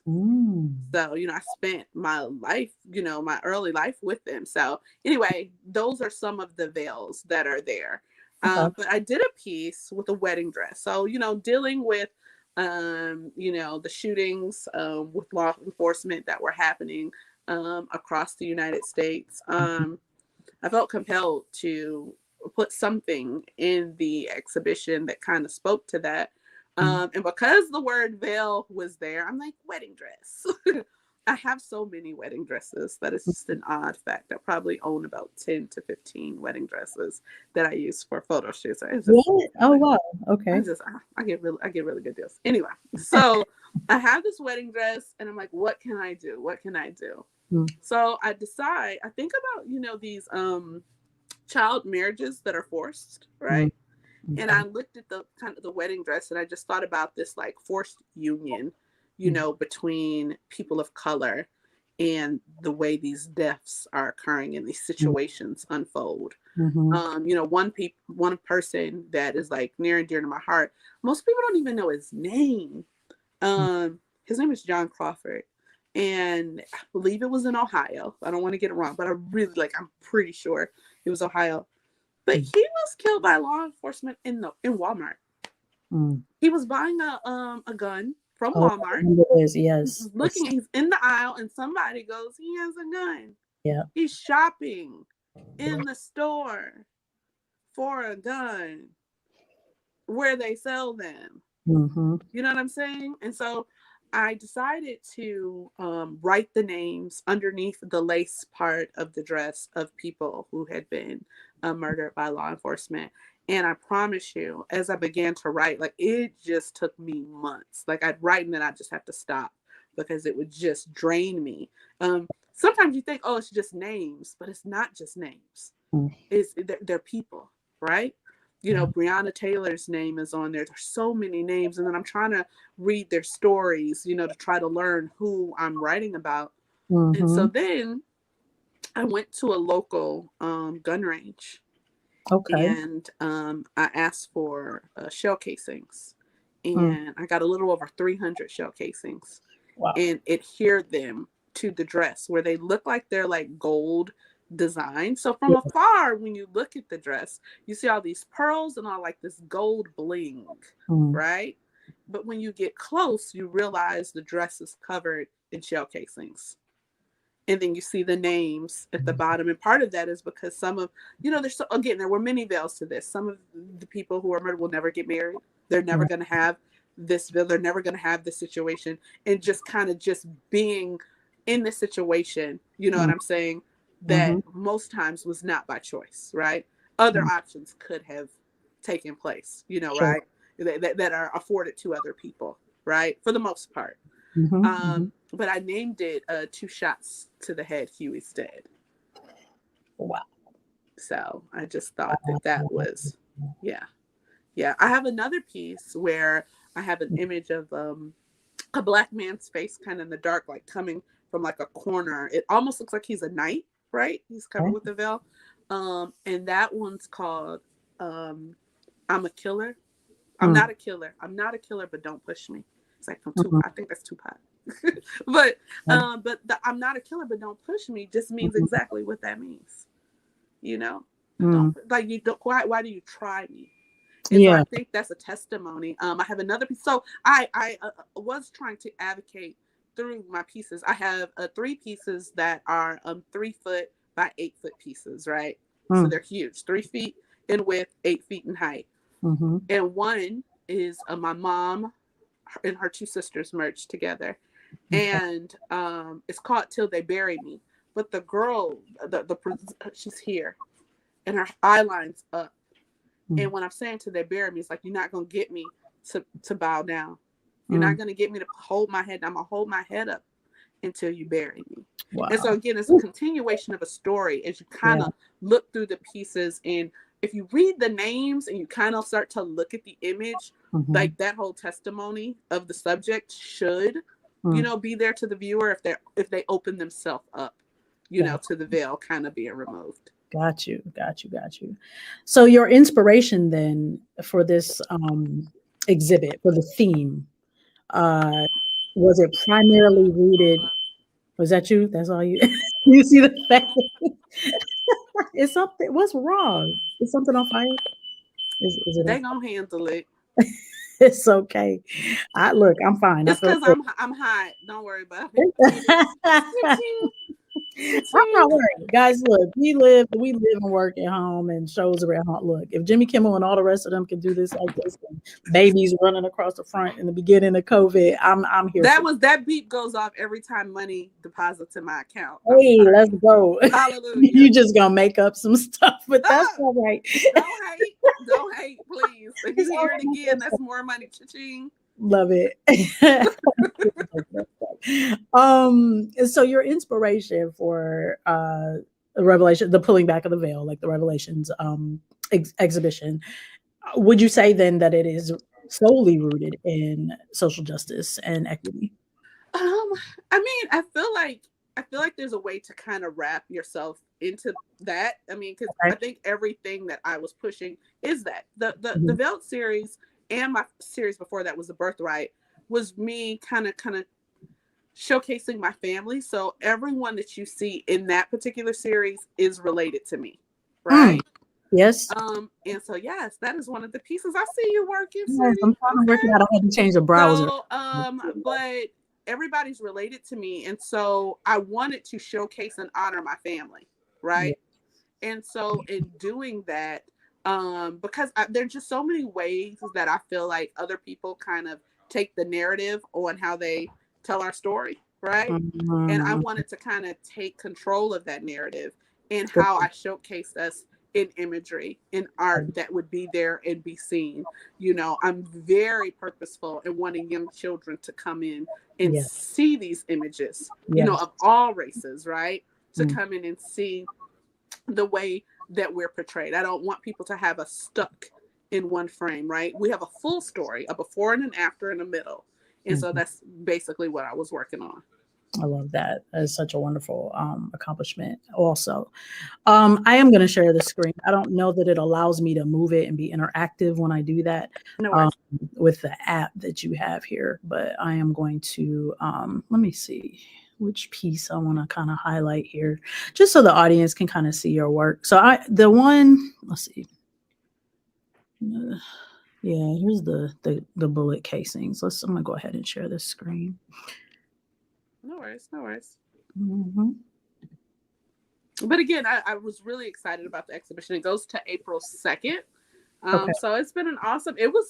So, you know, I spent my life, you know, my early life with them. So anyway, those are some of the veils that are there. But I did a piece with a wedding dress. So, you know, dealing with, you know, the shootings with law enforcement that were happening across the United States. I felt compelled to put something in the exhibition that kind of spoke to that. And because the word veil was there, I'm like, wedding dress. I have so many wedding dresses that it's just an odd fact. I probably own about 10 to 15 wedding dresses that I use for photo shoots. What? Oh, wow. Okay. I get really good deals. Anyway, so I have this wedding dress and I'm like, what can I do? What can I do? So I think about, you know, these child marriages that are forced, right? And I looked at the kind of the wedding dress and I just thought about this like forced union, you know, between people of color and the way these deaths are occurring and these situations unfold. You know, one person that is like near and dear to my heart, most people don't even know his name. His name is John Crawford. And I believe it was in Ohio. I don't want to get it wrong, but I'm pretty sure it was Ohio. But he was killed by law enforcement in Walmart. He was buying a gun from Walmart. Yes. He's in the aisle, and somebody goes, he has a gun. Yeah. He's shopping in the store for a gun where they sell them. You know what I'm saying? And so I decided to write the names underneath the lace part of the dress of people who had been murdered by law enforcement. And I promise you, as I began to write, like it just took me months. Like I'd write and then I'd just have to stop because it would just drain me. Sometimes you think, oh, it's just names, but it's not just names. They're people, right? You know, Breonna Taylor's name is on there. There's so many names. And then I'm trying to read their stories, you know, to try to learn who I'm writing about. And so then I went to a local gun range. And I asked for shell casings. And I got a little over 300 shell casings. Wow. And adhered them to the dress where they look like they're like gold design. So from afar, when you look at the dress, you see all these pearls and all like this gold bling, right? But when you get close, you realize the dress is covered in shell casings. And then you see the names at the bottom. And part of that is because some of, you know, there were many veils to this. Some of the people who are murdered will never get married. They're never going to have this veil. They're never going to have this situation. And just kind of just being in this situation, you know what I'm saying? That most times was not by choice, right? Other options could have taken place, you know, right? That are afforded to other people, right? For the most part. But I named it 2 shots to the head, Huey's dead. Wow. So I just thought that was, yeah. I have another piece where I have an image of a black man's face kind of in the dark, like coming from like a corner. It almost looks like he's a knight, right? He's covered with a veil. And that one's called I'm a Killer. I'm not a killer. I'm not a killer, but don't push me. It's like from Tupac. I think that's Tupac. but the I'm not a killer, but don't push me just means exactly what that means. Don't like you don't why do you try me? And so I think that's a testimony. I have another piece. So I was trying to advocate through my pieces. I have 3 pieces that are 3 foot by 8 foot pieces, right? So they're huge, 3 feet in width, 8 feet in height. And one is my mom and her 2 sisters merged together. And it's called Till They Bury Me. But the girl, she's here and her eye line's up. And when I'm saying till they bury me, it's like, you're not going to get me to bow down. You're not going to get me to hold my head. I'm going to hold my head up until you bury me. Wow. And so again, it's a continuation of a story as you kind of look through the pieces. And if you read the names and you kind of start to look at the image, like that whole testimony of the subject should, be there to the viewer if they open themselves up, to the veil kind of being removed. Got you. So your inspiration then for this exhibit, for the theme, was it primarily rooted? Was that you? That's all you? You see the fact? It's something. What's wrong? Is something on fire? Is it? They gonna handle it. It's okay. I'm fine. It's because I'm hot. Don't worry about it. I'm not worried, guys. Look, we live and work at home, and shows are at home. Look, if Jimmy Kimmel and all the rest of them can do this like this, and babies running across the front in the beginning of COVID, I'm here. That beep goes off every time money deposits in my account. Hey, let's go! Hallelujah! You just gonna make up some stuff, but that's all right. Don't hate, please. If you hear it again, that's more money. Cha-ching. Love it. So your inspiration for the Revelation, the pulling back of the veil, like the Revelations exhibition, would you say then that it is solely rooted in social justice and equity? I feel like there's a way to kind of wrap yourself into that. Because I think everything that I was pushing is that the Veiled series. And my series before that was The Birthright, was me kind of showcasing my family. So everyone that you see in that particular series is related to me, right? Yes. And so yes, that is one of the pieces. I see you working. Yes, I'm trying to work it out. I had to change the browser. So, but everybody's related to me, and so I wanted to showcase and honor my family, right? Yeah. And so in doing that. Because there's just so many ways that I feel like other people kind of take the narrative on how they tell our story, right? And I wanted to kind of take control of that narrative and how I showcase us in imagery, in art that would be there and be seen. I'm very purposeful in wanting young children to come in and see these images, of all races, right? To come in and see the way that we're portrayed. I don't want people to have us stuck in one frame, right? We have a full story, a before and an after and a middle. And so that's basically what I was working on. I love that. That is such a wonderful accomplishment also. I am going to share the screen. I don't know that it allows me to move it and be interactive when I do that with the app that you have here, but I am going to, let me see which piece I want to kind of highlight here, just so the audience can kind of see your work. So let's see. Here's the bullet casings. I'm gonna go ahead and share this screen. No worries. But again, I was really excited about the exhibition. It goes to April 2nd. So it's been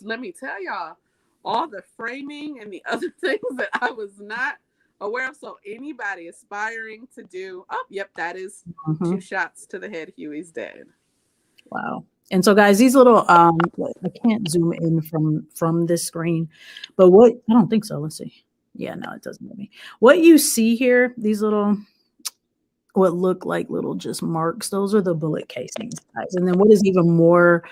let me tell y'all, all the framing and the other things that I was not aware of. So anybody aspiring to do, that is 2 shots to the head. Huey's dead. Wow. And so guys, these little, I can't zoom in from this screen, but I don't think so. Let's see. Yeah, no, it doesn't let me. What you see here, these little, what look like little just marks, those are the bullet casings, guys. And then what is even more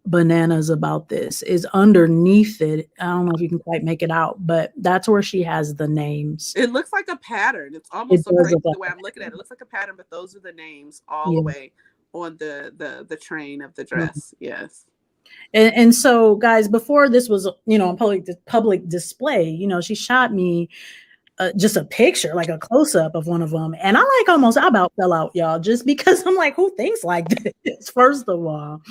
bananas about this is underneath it. I don't know if you can quite make it out, but that's where she has the names. It looks like a pattern. It's almost so crazy the way I'm looking at it. It looks like a pattern, but those are the names all the way on the train of the dress. Yes. And so, guys, before this was, on public display, she shot me just a picture, like a close up of one of them, and I about fell out, y'all, just because I'm like, who thinks like this? First of all,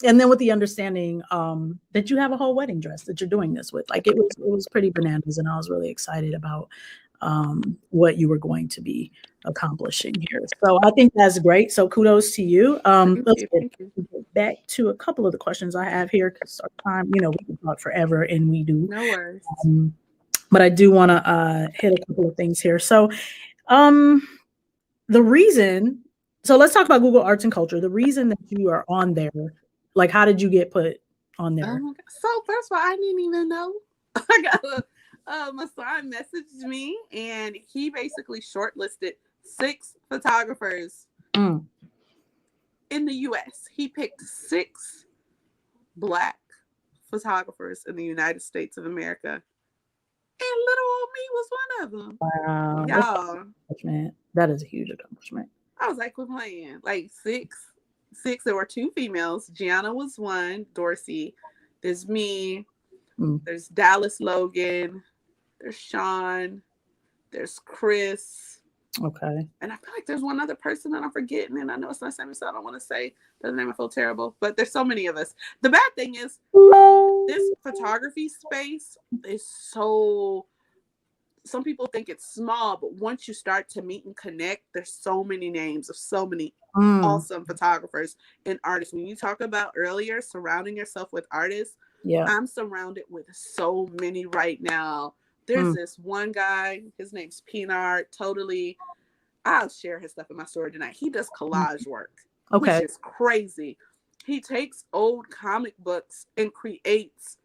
and then with the understanding that you have a whole wedding dress that you're doing this with, like it was pretty bananas, and I was really excited about what you were going to be accomplishing here. So I think that's great. So kudos to you. Let's get back to a couple of the questions I have here, because our time, we can talk forever, and we do. No worries. But I do want to hit a couple of things here. So the reason, so let's talk about Google Arts and Culture. The reason that you are on there, like, how did you get put on there? So first of all, I didn't even know. I got my son messaged me, and he basically shortlisted 6 photographers in the U.S. He picked 6 Black photographers in the United States of America. And little old me was one of them. Wow. Y'all. That is a huge accomplishment. I was like, we're playing. Like 6. There were 2 females. Gianna was one. Dorsey. There's me. There's Dallas Logan. There's Sean. There's Chris. Okay. And I feel like there's one other person that I'm forgetting. And I know it's not Sammy, so I don't want to say the name. I feel terrible. But there's so many of us. The bad thing is, this photography space is so, some people think it's small, but once you start to meet and connect, there's so many names of so many awesome photographers and artists. When you talk about earlier, surrounding yourself with artists, I'm surrounded with so many right now. There's this one guy, his name's Pinar, totally, I'll share his stuff in my story tonight. He does collage work, which is crazy. He takes old comic books and creates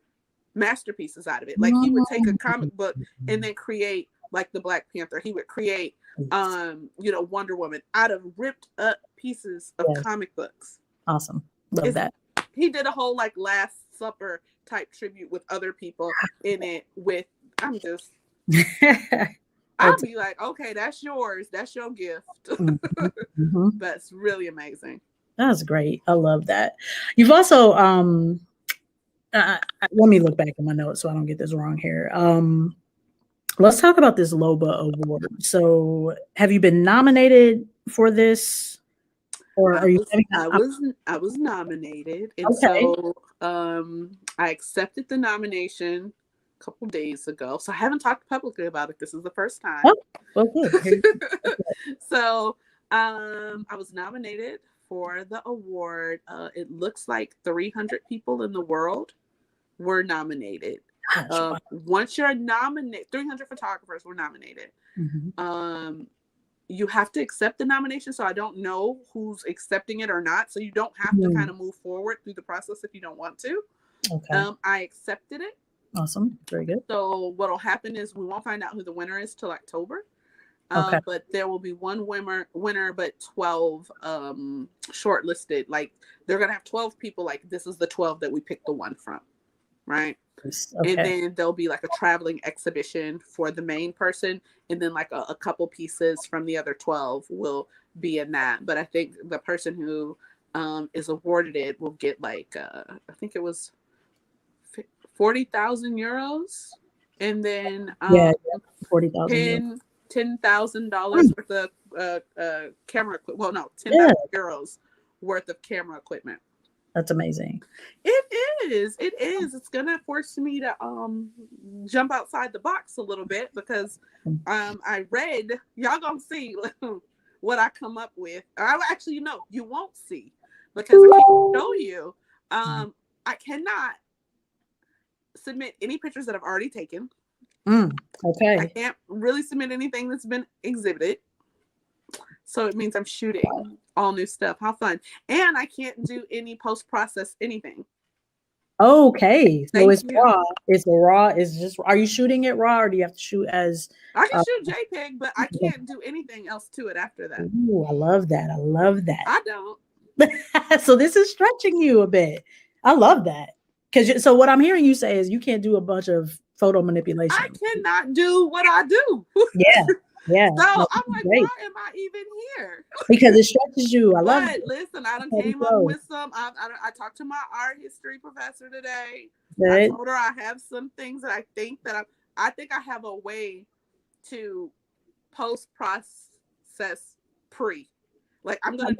masterpieces out of it. Like, he would take a comic book and then create, like, the Black Panther. He would create, Wonder Woman out of ripped up pieces of comic books. Awesome. Love that. He did a whole, like, Last Supper type tribute with other people in it with, I'm just, I'll be like, okay, that's yours. That's your gift. But it's really amazing. That's great. I love that. You've also, let me look back at my notes so I don't get this wrong here. Let's talk about this LOBA award. So have you been nominated for this? Or are you? I was nominated. And so I accepted the nomination a couple days ago. So I haven't talked publicly about it. This is the first time. Oh, okay. So I was nominated for the award. It looks like 300 people in the world were nominated. Once you're nominated, 300 photographers were nominated. You have to accept the nomination. So I don't know who's accepting it or not. So you don't have to kind of move forward through the process if you don't want to. I accepted it. Awesome. Very good. So what'll happen is we won't find out who the winner is till October. But there will be one winner, but 12 shortlisted. Like, they're gonna have 12 people. Like, this is the 12 that we picked the one from, right? And then there'll be like a traveling exhibition for the main person, and then like a couple pieces from the other 12 will be in that. But I think the person who is awarded it will get like I think it was 40,000 euros, and then 40,000. $10,000 worth of camera equipment. Well, no, 10,000 euros worth of camera equipment. That's amazing. It is. It's gonna force me to jump outside the box a little bit, because I read, y'all gonna see what I come up with. Actually, you won't see, because I can't show you. I cannot submit any pictures that I've already taken. I can't really submit anything that's been exhibited. So it means I'm shooting all new stuff. How fun. And I can't do any post-process anything. Okay. So it's raw. It's raw. It's just, are you shooting it raw, or do you have to shoot as? I can shoot JPEG, but I can't do anything else to it after that. Ooh, I love that. I don't. So this is stretching you a bit. I love that. So what I'm hearing you say is you can't do a bunch of photo manipulation. I cannot do what I do. Yeah. Yeah. So No, I'm like, great. why am I even here? Because it stretches you. I love it. Listen, I done came up with some. I talked to my art history professor today. Good. I told her I have some things that I think I have a way to post process pre. Like I'm gonna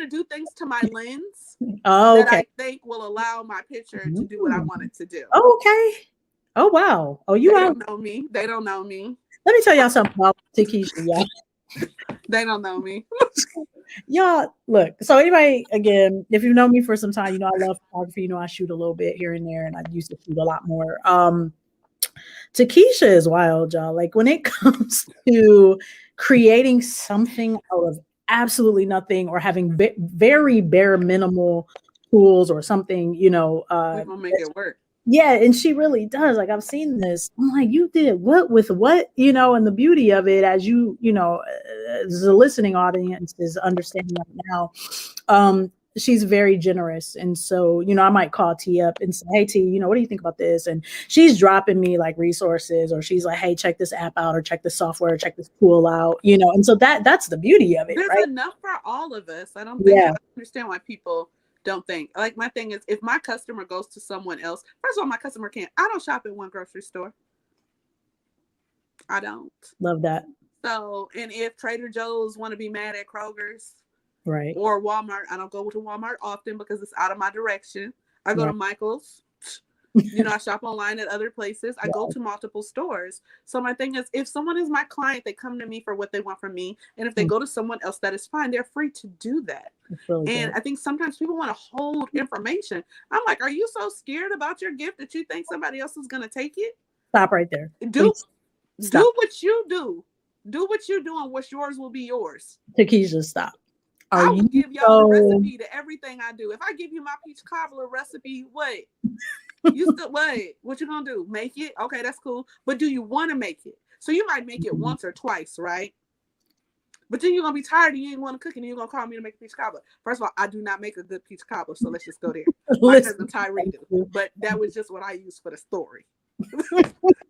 do things to my lens that I think will allow my picture to do what I want it to do. Okay. Oh wow. Oh, they don't know me. They don't know me. Let me tell y'all something about Takeshia, y'all. They don't know me. Y'all, look. So anybody, again, if you've known me for some time, you know I love photography. You know I shoot a little bit here and there, and I used to shoot a lot more. Takeshia is wild, y'all. Like when it comes to creating something out of absolutely nothing or having very bare minimal tools or something, you know, we're gonna make it work. Yeah, and she really does. Like I've seen this. I'm like, you did what with what, you know, and the beauty of it, as you know, as the listening audience is understanding right now, she's very generous. And so, you know, I might call T up and say, hey T, you know, what do you think about this? And she's dropping me like resources, or she's like, hey, check this app out, or check this software, check this tool out, you know. And so that's the beauty of it. There's right? enough for all of us. I don't think I understand why people don't think. Like my thing is, if my customer goes to someone else, first of all, my customer can't. I don't shop at one grocery store. I don't. Love that. So, and if Trader Joe's want to be mad at Kroger's, right, or Walmart, I don't go to Walmart often because it's out of my direction. I go to Michael's. You know, I shop online at other places. I go to multiple stores. So my thing is, if someone is my client, they come to me for what they want from me. And if they go to someone else, that is fine. They're free to do that. Really and good. I think sometimes people want to hold information. I'm like, are you so scared about your gift that you think somebody else is going to take it? Stop right there. Do what you do. Do what you do, and what's yours will be yours. Takeshia, stop. I will give y'all the recipe to everything I do. If I give you my peach cobbler recipe, what? You still what you gonna do? Make it? Okay, that's cool. But do you want to make it? So you might make it once or twice, right? But then you're gonna be tired and you ain't want to cook, and you're gonna call me to make a peach cobbler. First of all, I do not make a good peach cobbler, so let's just go there. My cousin Tyree do, but that was just what I used for the story.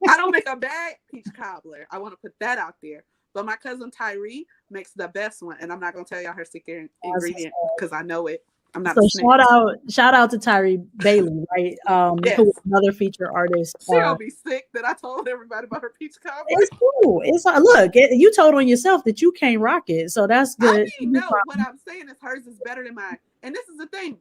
I don't make a bad peach cobbler. I want to put that out there. But my cousin Tyree makes the best one, and I'm not gonna tell y'all her secret ingredient because I know it. I'm not. So shout out to Tyree Bailey, right? Yes. Who is another feature artist. She'll be sick that I told everybody about her peach cobbler. It's cool. It's look, you told on yourself that you can't rock it, so that's good. I mean, no, what I'm saying is hers is better than mine, and this is the thing,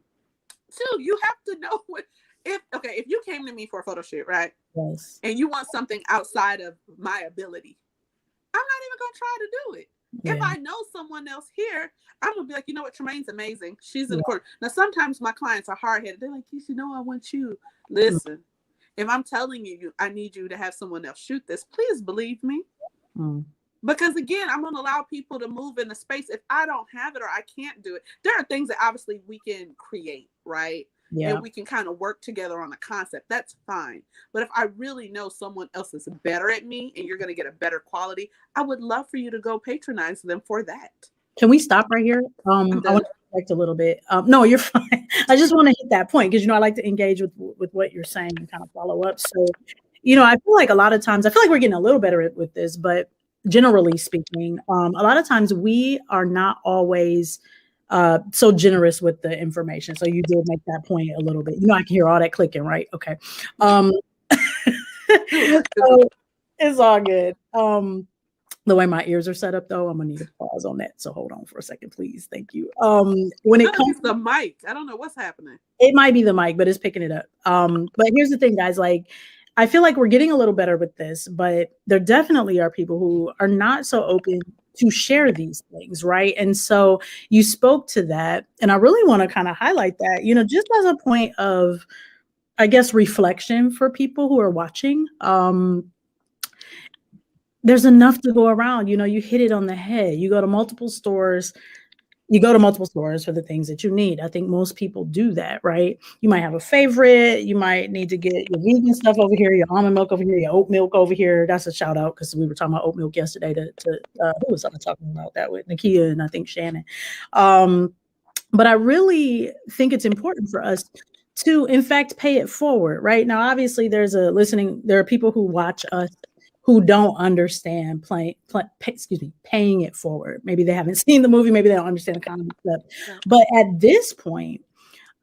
too. You have to know what if you came to me for a photo shoot, right? Yes. And you want something outside of my ability, I'm not even gonna try to do it. Yeah. If I know someone else here, I'm gonna be like, you know what, Tremaine's amazing. She's in the corner. Now, sometimes my clients are hard-headed. They're like, you know, I want you. Listen, if I'm telling you, I need you to have someone else shoot this, please believe me. Because again, I'm gonna allow people to move in the space. If I don't have it or I can't do it, there are things that obviously we can create, right? Yeah. And we can kind of work together on a concept. That's fine. But if I really know someone else is better at me and you're going to get a better quality, I would love for you to go patronize them for that. Can we stop right here? I want to reflect a little bit. No, you're fine. I just want to hit that point because, you know, I like to engage with what you're saying and kind of follow up. So, you know, I feel like a lot of times, I feel like we're getting a little better with this, but generally speaking, a lot of times we are not always so generous with the information. So you did make that point a little bit. You know, I can hear all that clicking, right? Okay. So it's all good. The way my ears are set up, though, I'm gonna need a pause on that. So hold on for a second, please. Thank you. When it comes to the mic, I don't know what's happening. It might be the mic, but it's picking it up. But here's the thing, guys. Like, I feel like we're getting a little better with this, but there definitely are people who are not so open to share these things, right? And so you spoke to that, and I really want to kind of highlight that, you know, just as a point of, I guess, reflection for people who are watching. There's enough to go around. You know, you hit it on the head. You go to multiple stores. You go to multiple stores for the things that you need. I think most people do that, right? You might have a favorite. You might need to get your vegan stuff over here, your almond milk over here, your oat milk over here. That's a shout out because we were talking about oat milk yesterday to who was I talking about that with? Nakia and I think Shannon. But I really think it's important for us to, in fact, pay it forward. Right now, obviously, there are people who watch us who don't understand paying it forward. Maybe they haven't seen the movie, maybe they don't understand the concept. Right. But at this point,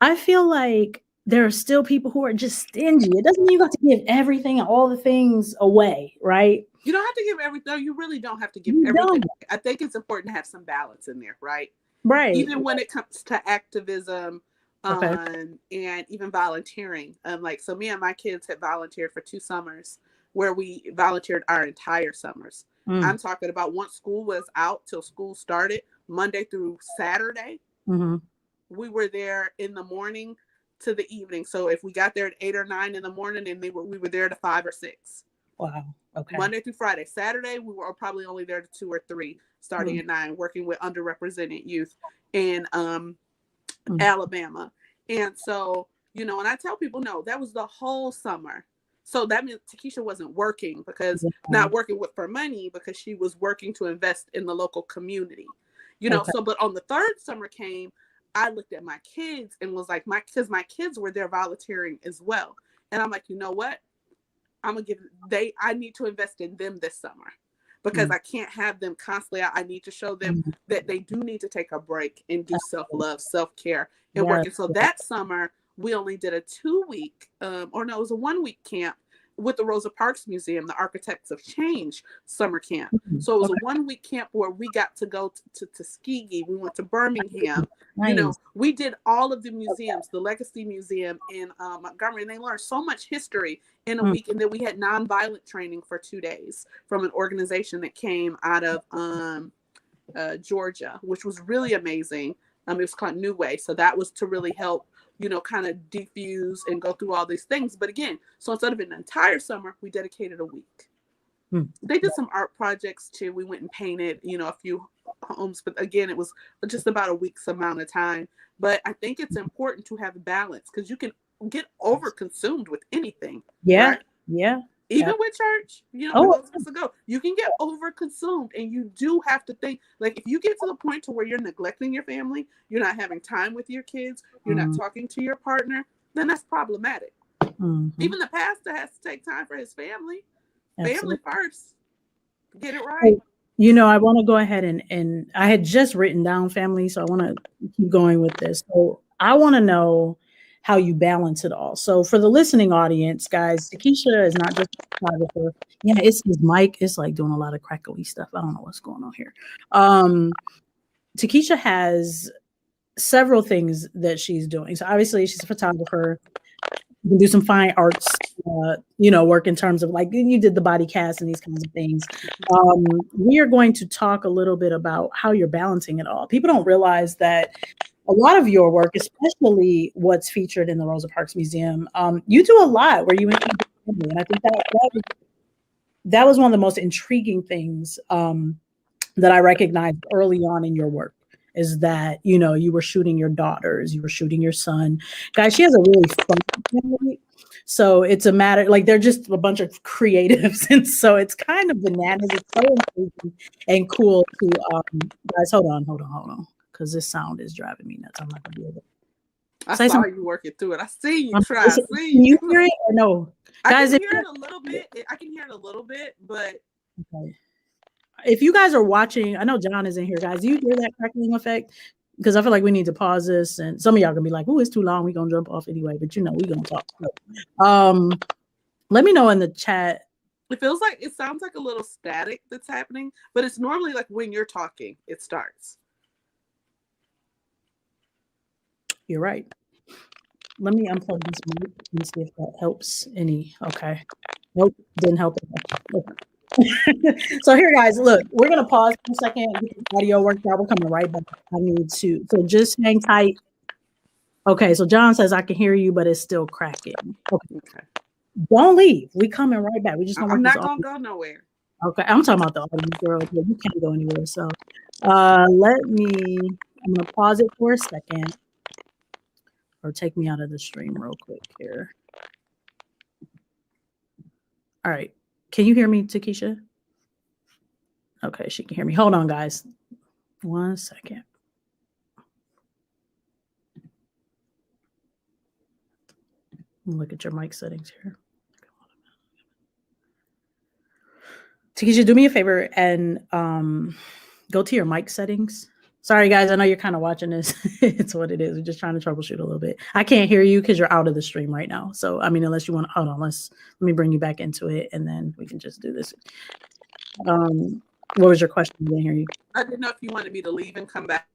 I feel like there are still people who are just stingy. It doesn't mean you have to give everything, all the things away, right? You don't have to give everything. You really don't have to give You everything. don't. I think it's important to have some balance in there, right? Right. Even when it comes to activism, Okay. and even volunteering. Like, so me and my kids had volunteered for 2 summers where we volunteered our entire summers. I'm talking about once school was out till school started, Monday through Saturday. We were there in the morning to the evening. So if we got there at 8 or 9 in the morning, and we were there to 5 or 6. Wow. Okay. Monday through Friday. Saturday, we were probably only there to 2 or 3, starting at 9, working with underrepresented youth in Alabama. And so, and I tell people, no, that was the whole summer. So that means Takeshia wasn't working not working for money, because she was working to invest in the local community, So, but on the 3rd summer came, I looked at my kids and was like, because my kids were there volunteering as well. And I'm like, you know what? I need to invest in them this summer, because I can't have them constantly. I need to show them that they do need to take a break and do self-love, self-care, and work. And so that summer, we only did a 2-week, it was a 1-week camp with the Rosa Parks Museum, the Architects of Change summer camp. So it was a 1-week camp where we got to go to Tuskegee. We went to Birmingham. Nice. We did all of the museums, the Legacy Museum in Montgomery, and they learned so much history in a week. And then we had nonviolent training for 2 days from an organization that came out of Georgia, which was really amazing. It was called New Way. So that was to really help, kind of defuse and go through all these things. But again, so instead of an entire summer, we dedicated a week. They did some art projects too. We went and painted, a few homes, but again, it was just about a week's amount of time. But I think it's important to have balance, because you can get overconsumed with anything. Yeah. Right? Yeah. Even with church, you can get overconsumed, and you do have to think, like, if you get to the point to where you're neglecting your family, you're not having time with your kids, you're not talking to your partner, then that's problematic. Even the pastor has to take time for his family. Absolutely. Family first. Get it right. I want to go ahead and I had just written down family, so I want to keep going with this. So I want to know how you balance it all. So for the listening audience, guys, Takeshia is not just a photographer. Yeah, it's his mic. It's like doing a lot of crackly stuff. I don't know what's going on here. Takeshia has several things that she's doing. So obviously she's a photographer. You can do some fine arts, work in terms of, like, you did the body cast and these kinds of things. We are going to talk a little bit about how you're balancing it all. People don't realize that a lot of your work, especially what's featured in the Rosa Parks Museum, you do a lot where you include the family. And I think that was one of the most intriguing things that I recognized early on in your work, is that, you were shooting your daughters, you were shooting your son. Guys, she has a really fun family. So it's a matter, like, they're just a bunch of creatives. And so it's kind of bananas. It's so intriguing and cool to, guys, hold on. Because this sound is driving me nuts. I'm not going to be able to. I saw you working through it. I see you try. Can you hear it or no? Guys, I can hear it a little bit. I can hear it a little bit, but. Okay. If you guys are watching, I know John is in here, guys. Do you hear that crackling effect? Because I feel like we need to pause this, and some of y'all gonna be like, "Oh, it's too long. We're gonna jump off anyway." But we're gonna talk. Let me know in the chat. It sounds like a little static that's happening, but it's normally like when you're talking, it starts. You're right. Let me unplug this mic and see if that helps any. Okay. Nope, didn't help it. Okay. So here, guys, look, we're going to pause for a second. Get the audio worked out. We're coming right back. So just hang tight. Okay, so John says, I can hear you, but it's still cracking. Okay. Don't leave. We coming right back. We just I'm not going to go nowhere. Okay, I'm talking about the audience, girl. You can't go anywhere. So I'm going to pause it for a second. Or take me out of the stream real quick here. All right. Can you hear me, Takeshia? Okay, she can hear me. Hold on, guys. 1 second. Look at your mic settings here. Takeshia, do me a favor and go to your mic settings. Sorry, guys. I know you're kind of watching this. It's what it is. We're just trying to troubleshoot a little bit. I can't hear you because you're out of the stream right now. So, I mean, unless you want to, hold on, let me bring you back into it and then we can just do this. What was your question? I didn't hear you. I didn't know if you wanted me to leave and come back.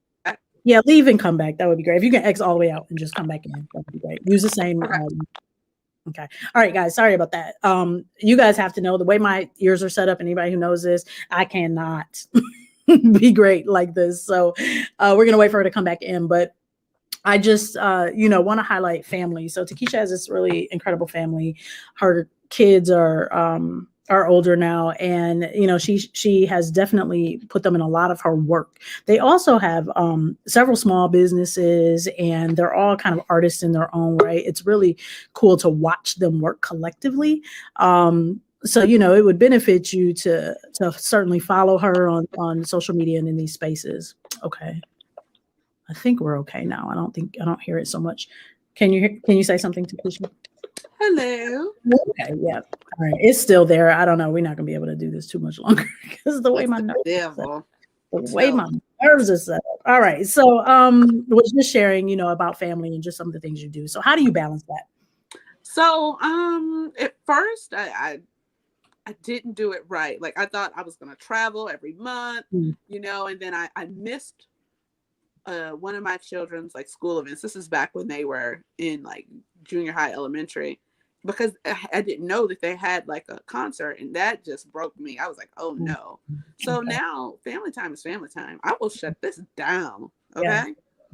Yeah, leave and come back. That would be great. If you can X all the way out and just come back in, that would be great. Use the same. Okay. All right, guys. Sorry about that. You guys have to know the way my ears are set up. Anybody who knows this, I cannot be great like this. So we're going to wait for her to come back in. But I just, want to highlight family. So Takeshia has this really incredible family. Her kids are older now, and she has definitely put them in a lot of her work. They also have several small businesses, and they're all kind of artists in their own right. It's really cool to watch them work collectively. So it would benefit you to certainly follow her on social media and in these spaces. Okay, I think we're okay now. I don't hear it so much. Can you say something to Takeshia? Hello. Okay, yeah. All right. It's still there. I don't know. We're not gonna be able to do this too much longer because the way my nerves are set up. All right. So was just sharing, about family and just some of the things you do. So how do you balance that? So at first I didn't do it right. Like I thought I was gonna travel every month, and then I missed one of my children's like school events. This is back when they were in like junior high, elementary, because I didn't know that they had like a concert, and that just broke me. I was like, oh no. So now family time is family time. I will shut this down. Okay. Yeah.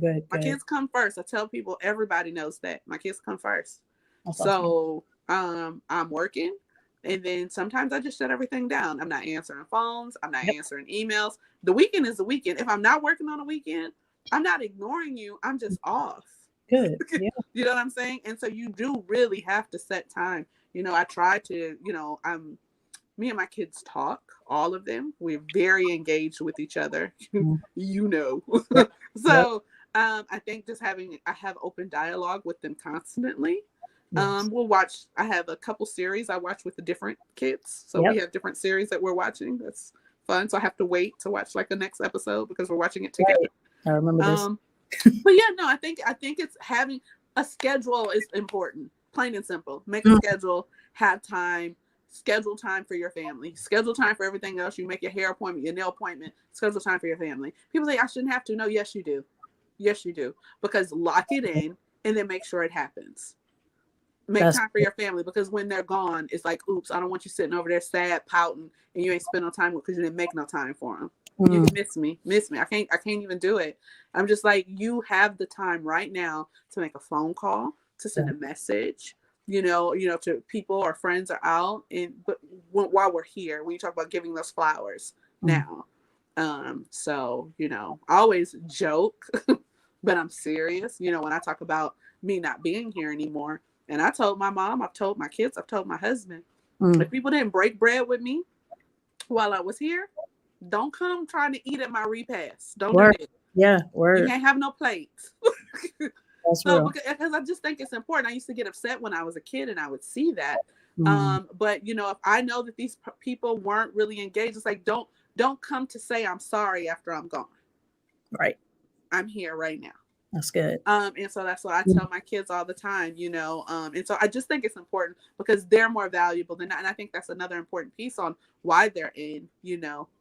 Good. My kids come first. I tell people, everybody knows that my kids come first. That's so awesome. I'm working. And then sometimes I just shut everything down. I'm not answering phones. I'm not answering emails. The weekend is the weekend. If I'm not working on a weekend, I'm not ignoring you. I'm just off. Good. Yeah. You know what I'm saying? And so you do really have to set time. I try to, me and my kids talk, all of them. We're very engaged with each other, So I think just I have open dialogue with them constantly. Yes. We'll watch. I have a couple series I watch with the different kids. So we have different series that we're watching. That's fun. So I have to wait to watch like the next episode because we're watching it together. Right. I remember this. But yeah, no, I think it's having a schedule is important. Plain and simple. Make a schedule, have time, schedule time for your family, schedule time for everything else. You make your hair appointment, your nail appointment, schedule time for your family. People say I shouldn't have to. No, yes, you do. Yes, you do. Because lock it in and then make sure it happens. Make time for your family, because when they're gone, it's like, oops, I don't want you sitting over there sad, pouting, and you ain't spend no time with because you didn't make no time for them. You miss me. I can't even do it. I'm just like, you have the time right now to make a phone call, to send a message, to people or friends are out. But while we're here, when you talk about giving those flowers now, so I always joke, but I'm serious. When I talk about me not being here anymore. And I told my mom, I've told my kids, I've told my husband, if people didn't break bread with me while I was here, don't come trying to eat at my repast. Don't do it. Yeah, word. You can't have no plates. That's real. Because I just think it's important. I used to get upset when I was a kid and I would see that. But if I know that these people weren't really engaged, it's like, don't come to say I'm sorry after I'm gone. Right. I'm here right now. That's good. And so that's what I tell my kids all the time, and so I just think it's important because they're more valuable than that. And I think that's another important piece on why they're in,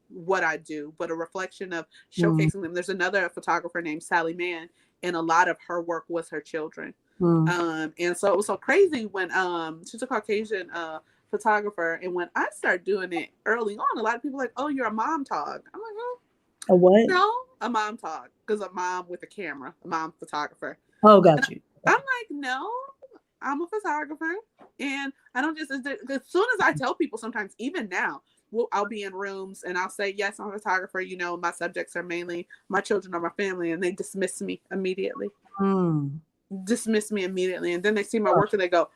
what I do, but a reflection of showcasing them. There's another photographer named Sally Mann, and a lot of her work was her children. And so it was so crazy when she's a Caucasian photographer. And when I started doing it early on, a lot of people were like, oh, you're a mom tog. I'm like, oh. A what? No, a mom tog, because a mom with a camera, a mom photographer. Oh, got you. I'm like, no, I'm a photographer, and I don't just, as soon as I tell people, sometimes even now, I'll be in rooms and I'll say, yes, I'm a photographer. My subjects are mainly my children or my family, and they dismiss me immediately. Dismiss me immediately, and then they see my work and they go,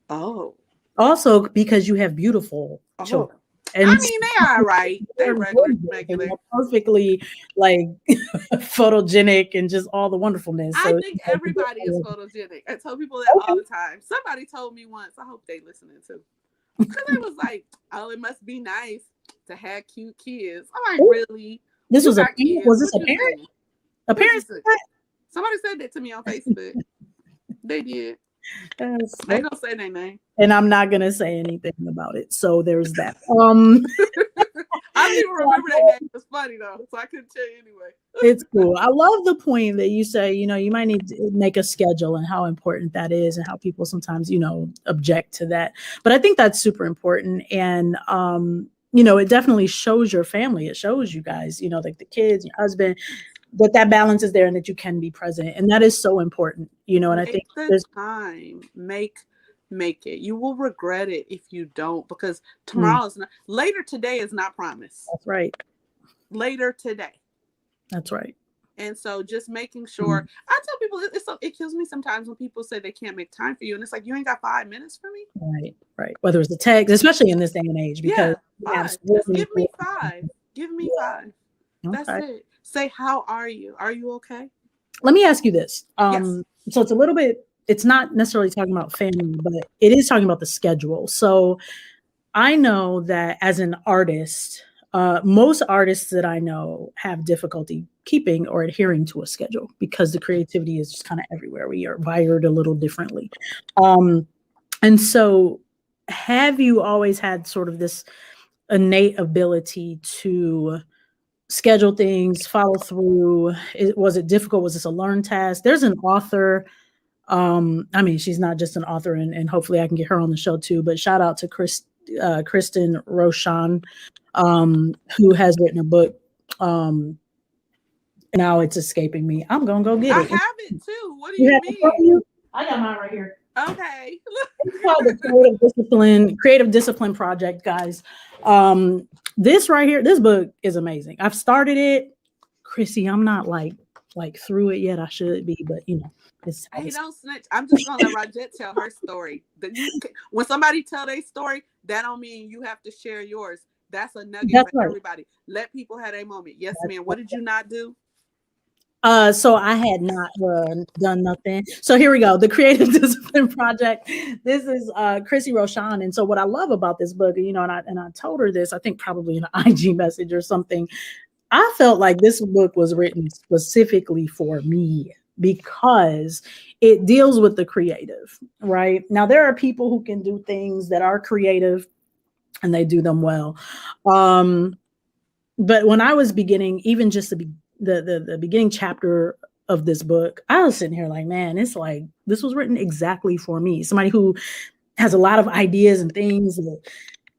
oh. Also, because you have beautiful children. And I mean, they are right. They regular. Perfectly like photogenic and just all the wonderfulness. I So think everybody is photogenic. I tell people that all the time. Somebody told me once, I hope they listening too. Because I was like, oh, it must be nice to have cute kids. I'm like, really? This was was this a parent? A parent? Somebody said that to me on Facebook. They did. I ain't gonna say their name. And I'm not gonna say anything about it. So there's that. I don't even remember their name. It's funny though, so I couldn't tell you anyway. It's cool. I love the point that you say, you know, you might need to make a schedule and how important that is and how people sometimes, you know, object to that. But I think that's super important. And you know, it definitely shows your family. It shows you guys, you know, like the kids, your husband, that balance is there and that you can be present. And that is so important, you know, and I think there's time. Make it. You will regret it if you don't, because tomorrow is not, later today is not promised. That's right. Later today. That's right. And so just making sure, I tell people it kills me sometimes when people say they can't make time for you. And it's like, you ain't got 5 minutes for me? Right. Whether it's a text, especially in this day and age, because just give me 5. Give me 5. That's it. Say, how are you? Are you okay? Let me ask you this. Yes. So it's a little bit, it's not necessarily talking about family, but it is talking about the schedule. So I know that as an artist, most artists that I know have difficulty keeping or adhering to a schedule because the creativity is just kind of everywhere. We are wired a little differently. And so have you always had sort of this innate ability to schedule things, follow through? Was it difficult? Was this a learned task? There's an author. I mean, she's not just an author, and hopefully I can get her on the show too, but shout out to Kristen Roshan, who has written a book. Now it's escaping me. I'm going to go get it. I have it too. What do you mean? I got mine right here. Okay. It's called the Creative Discipline Project, guys. This right here, this book is amazing. I've started it. Chrissy, I'm not like through it yet. I should be, but you know. Hey, don't snitch. I'm just gonna let Rajette tell her story. When somebody tell their story, that don't mean you have to share yours. That's a nugget for everybody. Let people have their moment. Yes, ma'am. What did you not do? So I had not done nothing. So here we go. The Creative Discipline Project. This is Chrissy Roshan. And so what I love about this book, you know, and I told her this, I think probably in an IG message or something. I felt like this book was written specifically for me, because it deals with the creative, right? Now, there are people who can do things that are creative and they do them well. But when I was beginning, even just the beginning chapter of this book, I was sitting here like, man, it's like, this was written exactly for me. Somebody who has a lot of ideas and things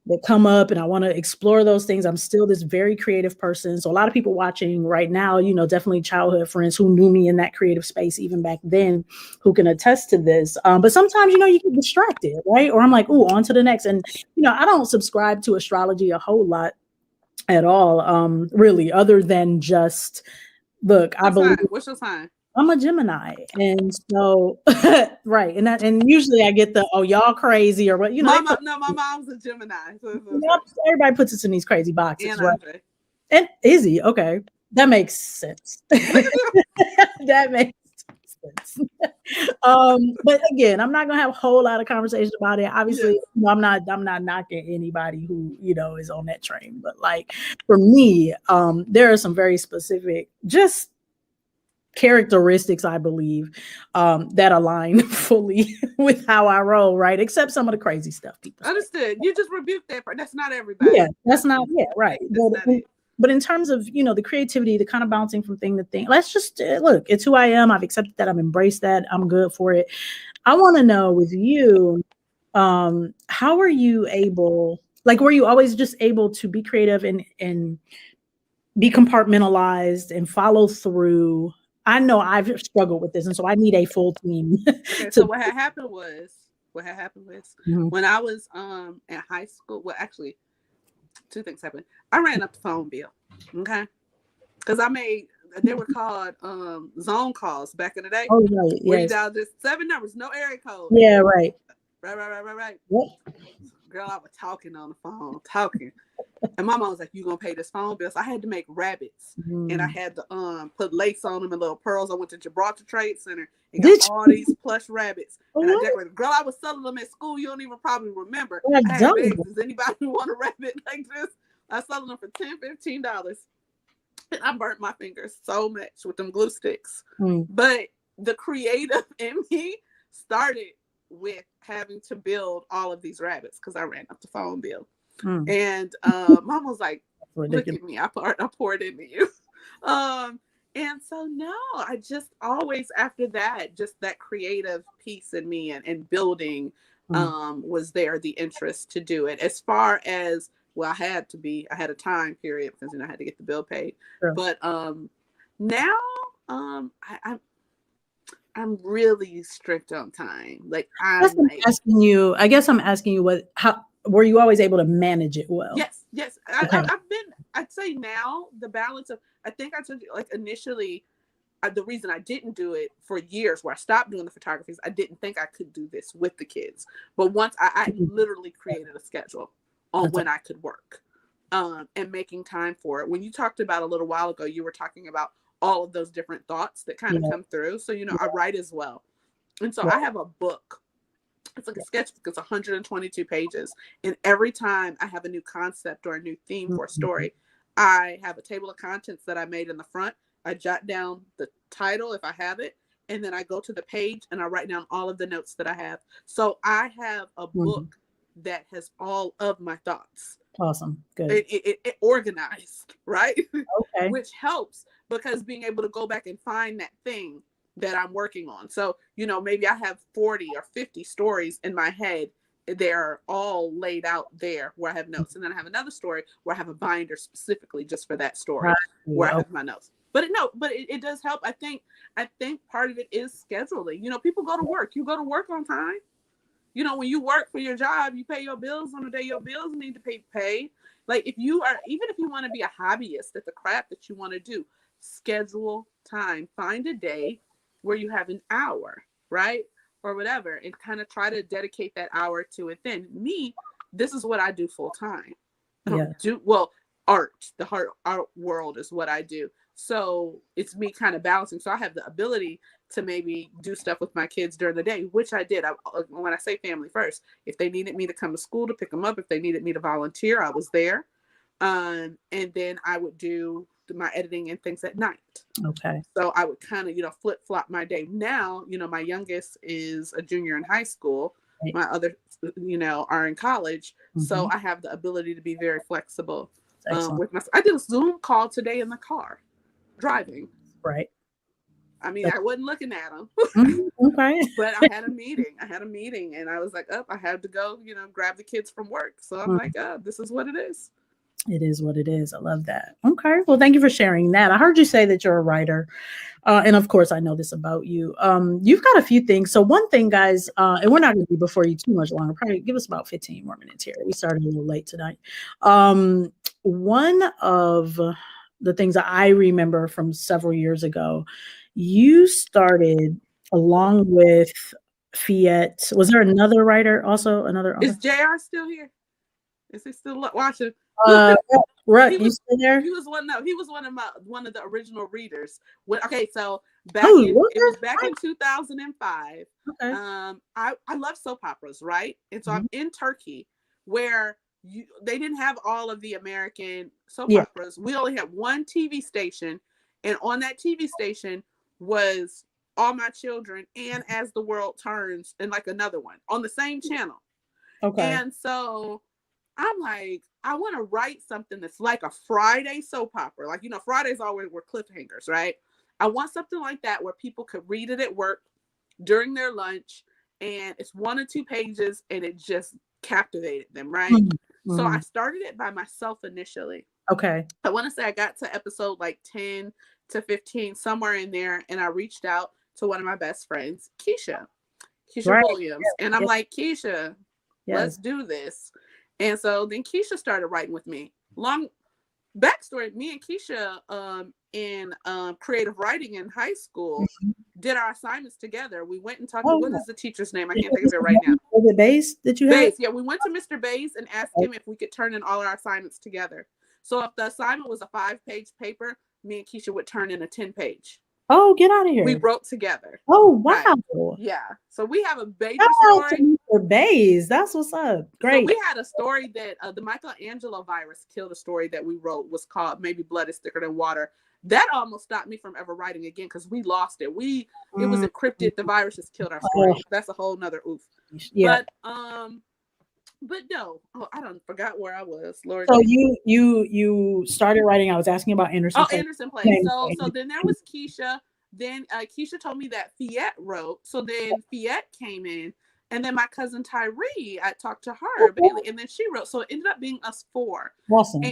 that come up, and I want to explore those things. I'm still this very creative person. So a lot of people watching right now, you know, definitely childhood friends who knew me in that creative space, even back then, who can attest to this. But sometimes, you know, you get distracted, right? Or I'm like, ooh, on to the next. And, you know, I don't subscribe to astrology a whole lot at all, really, other than just, look, I believe. What's your sign? I'm a Gemini, and so right, and usually I get the y'all crazy or what, you know. My mom's a Gemini. So everybody puts us in these crazy boxes, right? And Izzy, okay, that makes sense. That makes sense. But again, I'm not gonna have a whole lot of conversation about it. Obviously, you know, I'm not knocking anybody who, you know, is on that train. But like for me, there are some very specific just characteristics, I believe, that align fully with how I roll, right? Except some of the crazy stuff people say. Understood. You just rebuked that part. That's not everybody. Yeah, that's not, right. But in terms of, you know, the creativity, the kind of bouncing from thing to thing, let's just look, it's who I am. I've accepted that. I've embraced that. I'm good for it. I want to know with you, how are you able, like, were you always just able to be creative and be compartmentalized and follow through? I know I've struggled with this, and so I need a full team. Okay, so what had happened was when I was in high school. Well, actually, two things happened. I ran up the phone bill, okay, because they were called zone calls back in the day. Oh, right. Where you dial just 7 numbers, no area code. Yeah, right. Right. What? Girl, I was talking on the phone, talking. And my mom was like, "You gonna pay this phone bill?" So I had to make rabbits, and I had to put lace on them and little pearls. I went to Gibraltar Trade Center and got all these plush rabbits, and I decorated. Girl, I was selling them at school. You don't even probably remember. I had begs. Does anybody want a rabbit like this? I sold them for $10, $15, and I burnt my fingers so much with them glue sticks. But the creative in me started with having to build all of these rabbits because I ran up the phone bill. And Mom was like, "Look at me, I poured into you." And so no, I just always, after that, just that creative piece in me and building was there, the interest to do it. As far as, well, I had a time period because I had to get the bill paid. Sure. But now I'm really strict on time. Like I guess I'm asking you how were you always able to manage it well? Yes. Okay. I'd say now the balance of, I think I told you, like initially, the reason I didn't do it for years, where I stopped doing the photography, I didn't think I could do this with the kids. But once I literally created a schedule on when I could work, and making time for it. When you talked about a little while ago, you were talking about all of those different thoughts that kind of come through. So, I write as well. And so I have a book. It's like a sketchbook. It's 122 pages. And every time I have a new concept or a new theme for a story, I have a table of contents that I made in the front. I jot down the title if I have it. And then I go to the page and I write down all of the notes that I have. So I have a book that has all of my thoughts. Awesome. Good. It organized, right? Okay. Which helps, because being able to go back and find that thing that I'm working on. So, maybe I have 40 or 50 stories in my head. They're all laid out there where I have notes. And then I have another story where I have a binder specifically just for that story where I have my notes. But it does help. I think part of it is scheduling. People go to work. You go to work on time. When you work for your job, you pay your bills on the day your bills need to be paid. Like even if you want to be a hobbyist at the craft that you want to do, schedule time. Find a day where you have an hour, right? Or whatever, and kind of try to dedicate that hour to it. Then this is what I do full time. I don't do, art, the art world is what I do. So it's me kind of balancing. So I have the ability to maybe do stuff with my kids during the day, which I did. When I say family first, if they needed me to come to school to pick them up, if they needed me to volunteer, I was there. And then I would do my editing and things at night. Okay. So I would kind of, flip flop my day. Now, my youngest is a junior in high school. Right. My other, are in college. So I have the ability to be very flexible. I did a Zoom call today in the car driving. Right. I mean, I wasn't looking at them. Okay. But I had a meeting and I was like, I had to go, grab the kids from work. So I'm like, this is what it is. It is what it is. I love that. Okay. Well, thank you for sharing that. I heard you say that you're a writer. And of course, I know this about you. You've got a few things. So one thing, guys, and we're not going to be before you too much longer. Probably give us about 15 more minutes here. We started a little late tonight. One of the things that I remember from several years ago, you started along with Fiat. Was there another writer also? Is JR still here? Is he still watching? Right, you still there? He was one of the original readers. So it was back in 2005. Okay. I love soap operas, right? And so I'm in Turkey, where they didn't have all of the American soap operas. We only had one TV station, and on that TV station was All My Children and As the World Turns, and like another one on the same channel. Okay. And so I'm like, I want to write something that's like a Friday soap opera. Like, Fridays always were cliffhangers, right? I want something like that where people could read it at work during their lunch, and it's 1 or 2 pages, and it just captivated them, right? Mm-hmm. So I started it by myself initially. Okay. I want to say I got to episode like 10 to 15, somewhere in there, and I reached out to one of my best friends, Keisha Williams. And I'm like, Keisha, let's do this. And so then Keisha started writing with me. Long backstory, me and Keisha in creative writing in high school did our assignments together. We went and talked to, what is the teacher's name? I can't think of it right now. Was it Bass that you had? Bass, yeah. We went to Mr. Bass and asked him if we could turn in all our assignments together. So if the assignment was a 5-page paper, me and Keisha would turn in a 10-page. Oh, get out of here. We wrote together. Oh, wow. Right. Yeah. So we have a major story. Mr. Bass. That's what's up. Great. So we had a story that the Michelangelo virus killed. A story that we wrote was called Maybe Blood is Thicker Than Water. That almost stopped me from ever writing again because we lost it. It was encrypted. The virus has killed our story. That's a whole nother oof. Yeah. But no. Oh, I don't forgot where I was. Lord. So you started writing. I was asking about Anderson. Oh, Anderson Place. So then there was Keisha. Then Keisha told me that Fiat wrote. So then Fiat came in. And then my cousin Tyree, I talked to her, Bailey, and then she wrote. So it ended up being us 4. Awesome.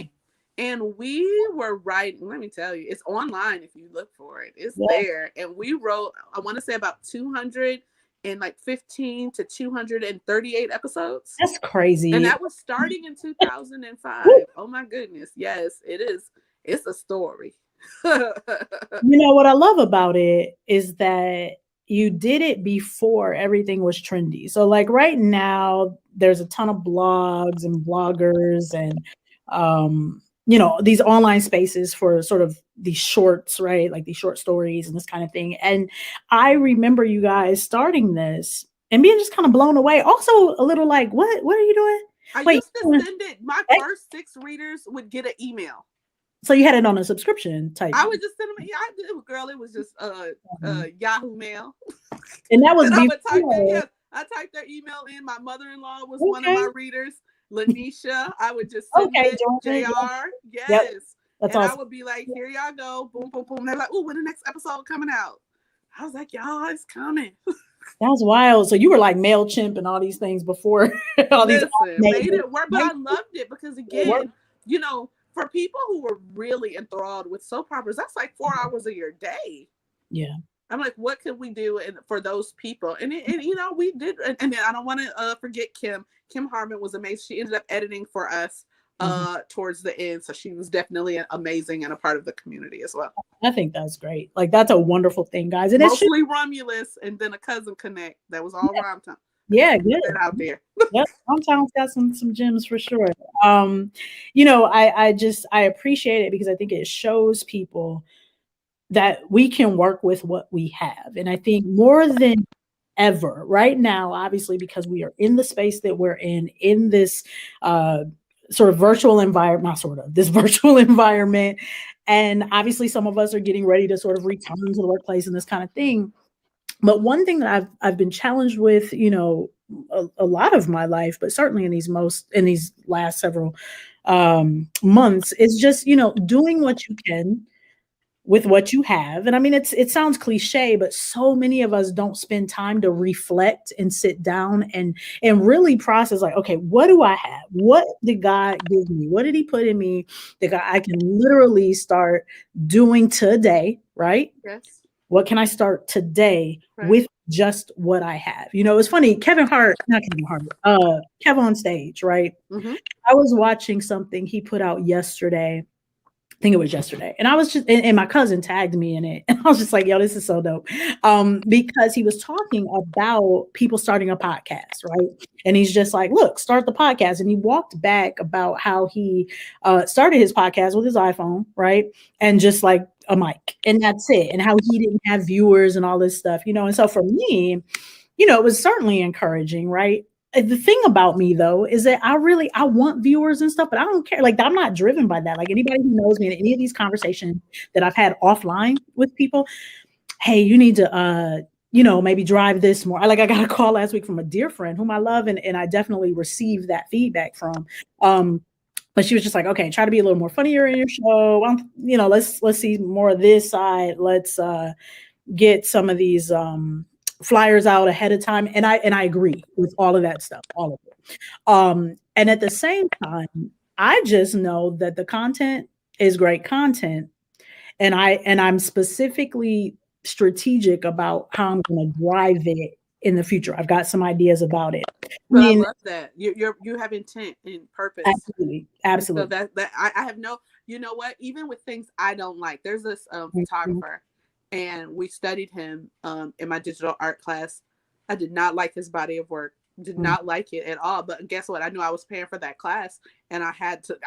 And we were writing, let me tell you, it's online if you look for it. It's there. And we wrote, I want to say about 215 to 238 episodes. That's crazy. And that was starting in 2005. Oh my goodness. Yes, it is. It's a story. You know what I love about it is that you did it before everything was trendy. So like right now, there's a ton of blogs and bloggers and, these online spaces for sort of these shorts, right? Like these short stories and this kind of thing. And I remember you guys starting this and being just kind of blown away. Also a little like, what are you doing? I used to send it. My first 6 readers would get an email. So you had it on a subscription type. I would just send them. It was just Yahoo Mail. And that was I typed their email in. My mother-in-law was one of my readers. Lanisha, I would just send it. JR, yes. Yep. That's awesome. I would be like, here y'all go, boom, boom, boom. And they're like, oh, when the next episode coming out? I was like, y'all, it's coming. That's wild. So you were like MailChimp and all these things before. Made it work, but I loved it because again, for people who were really enthralled with soap operas, that's like 4 hours of your day. Yeah. I'm like, what could we do for those people? And we did. And then I don't want to forget Kim. Kim Harmon was amazing. She ended up editing for us towards the end. So she was definitely amazing and a part of the community as well. I think that's great. Like, that's a wonderful thing, guys. And mostly Romulus and then a cousin connect. That was all Rhyme-Town. Yeah, good. Out there. Yep, Rhyme-Town's got some gems for sure. I appreciate it because I think it shows people that we can work with what we have. And I think more than ever right now, obviously, because we are in the space that we're in this sort of virtual environment, this virtual environment. And obviously some of us are getting ready to sort of return to the workplace and this kind of thing. But one thing that I've been challenged with, a lot of my life, but certainly in these last several months is just, doing what you can with what you have. And I mean, it sounds cliche, but so many of us don't spend time to reflect and sit down and really process like, okay, what do I have? What did God give me? What did he put in me that I can literally start doing today, right? Yes. What can I start today with just what I have? It's funny, Kevin on Stage, right? Mm-hmm. I was watching something he put out yesterday. I think it was yesterday. And I was just, and my cousin tagged me in it. And I was just like, yo, this is so dope. Because he was talking about people starting a podcast, right? And he's just like, look, start the podcast. And he walked back about how he started his podcast with his iPhone, right? And just like a mic, and that's it. And how he didn't have viewers and all this stuff, And so for me, it was certainly encouraging, right? The thing about me though, is that I want viewers and stuff, but I don't care. Like, I'm not driven by that. Like, anybody who knows me in any of these conversations that I've had offline with people, hey, you need to, maybe drive this more. I got a call last week from a dear friend whom I love. And I definitely received that feedback from, but she was just like, okay, try to be a little more funnier in your show. Let's see more of this side. Let's get some of these, flyers out ahead of time. And I agree with all of that stuff, all of it. And at the same time, I just know that the content is great content. And I'm specifically strategic about how I'm going to drive it in the future. I've got some ideas about it. I love that. You have intent and purpose. Absolutely. So that I have you know what, even with things I don't like, there's this photographer, and we studied him in my digital art class. I did not like his body of work. Did not like it at all. But guess what? I knew I was paying for that class, and I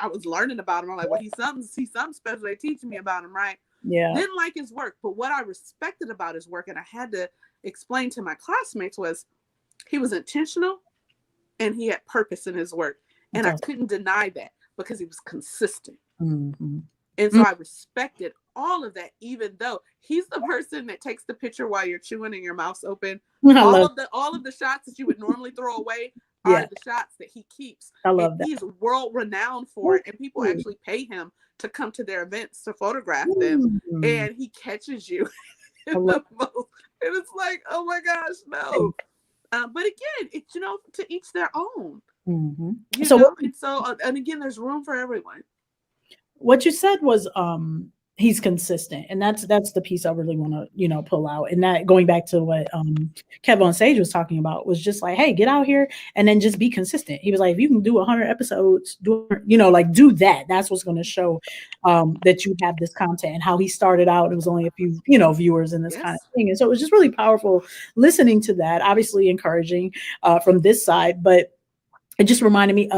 was learning about him. I'm like, well, he's something special. They teaching me about him, right? Yeah. Didn't like his work. But what I respected about his work, and I had to explain to my classmates, was he was intentional and he had purpose in his work. And I couldn't deny that because he was consistent. Mm-hmm. And so I respected all of that, even though he's the person that takes the picture while you're chewing and your mouth's open. All of the shots that you would normally throw away are the shots that he keeps. I love that. He's world renowned for it, and people actually pay him to come to their events to photograph them. And he catches you in the most. And it's like, oh my gosh, no. But again, it's, you know, to each their own. Mm-hmm. And again, there's room for everyone. What you said was he's consistent, and that's the piece I really want to, you know, pull out. And that, going back to what Kev on stage was talking about, was just like, hey, get out here and then just be consistent. He was like, if you can do 100 episodes, do that. That's what's going to show that you have this content. And how he started out, it was only a few, you know, viewers and this kind of thing. And so it was just really powerful listening to that. Obviously encouraging from this side, but it just reminded me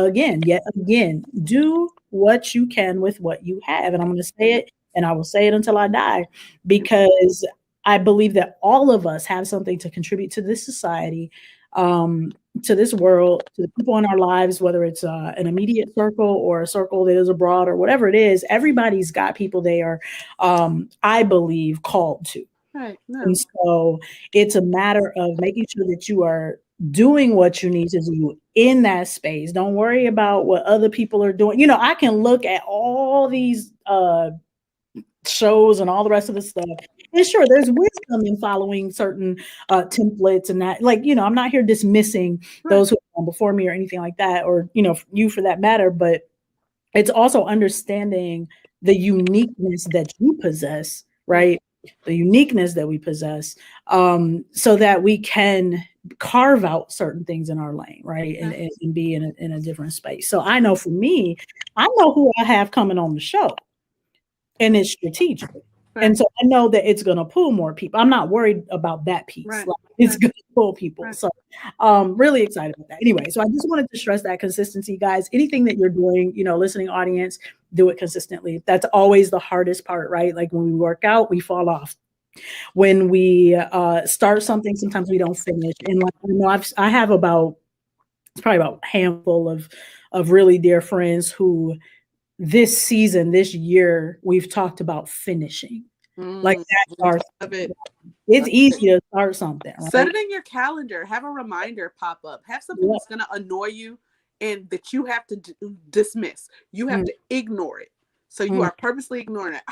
yet again, do what you can with what you have. And I'm going to say it, and I will say it until I die, because I believe that all of us have something to contribute to this society, to this world, to the people in our lives, whether it's an immediate circle or a circle that is abroad or whatever it is. Everybody's got people they are, I believe, called to. Right. No. And so it's a matter of making sure that you are doing what you need to do in that space. Don't worry about what other people are doing. You know, I can look at all these shows and all the rest of the stuff, and sure, there's wisdom in following certain templates and that. Like, you know, I'm not here dismissing those who have gone before me or anything like that, or, you know, you for that matter, but it's also understanding the uniqueness that you possess, right? The uniqueness that we possess, so that we can carve out certain things in our lane, right? And be in a different space. So I know for me, I know who I have coming on the show, and it's strategic. Right. And so I know that it's going to pull more people. I'm not worried about that piece. Right. Like, it's going to pull people. Right. So really excited about that. Anyway, so I just wanted to stress that consistency, guys. Anything that you're doing, you know, listening audience, do it consistently. That's always the hardest part, right? Like when we work out, we fall off. When we start something, sometimes we don't finish. And like, you know, I have it's probably about a handful of really dear friends who this season, this year, we've talked about finishing. Like that's our it's easy to start something. Right? Set it in your calendar. Have a reminder pop up. Have something that's going to annoy you and that you have to dismiss. You have to ignore it. So you are purposely ignoring it.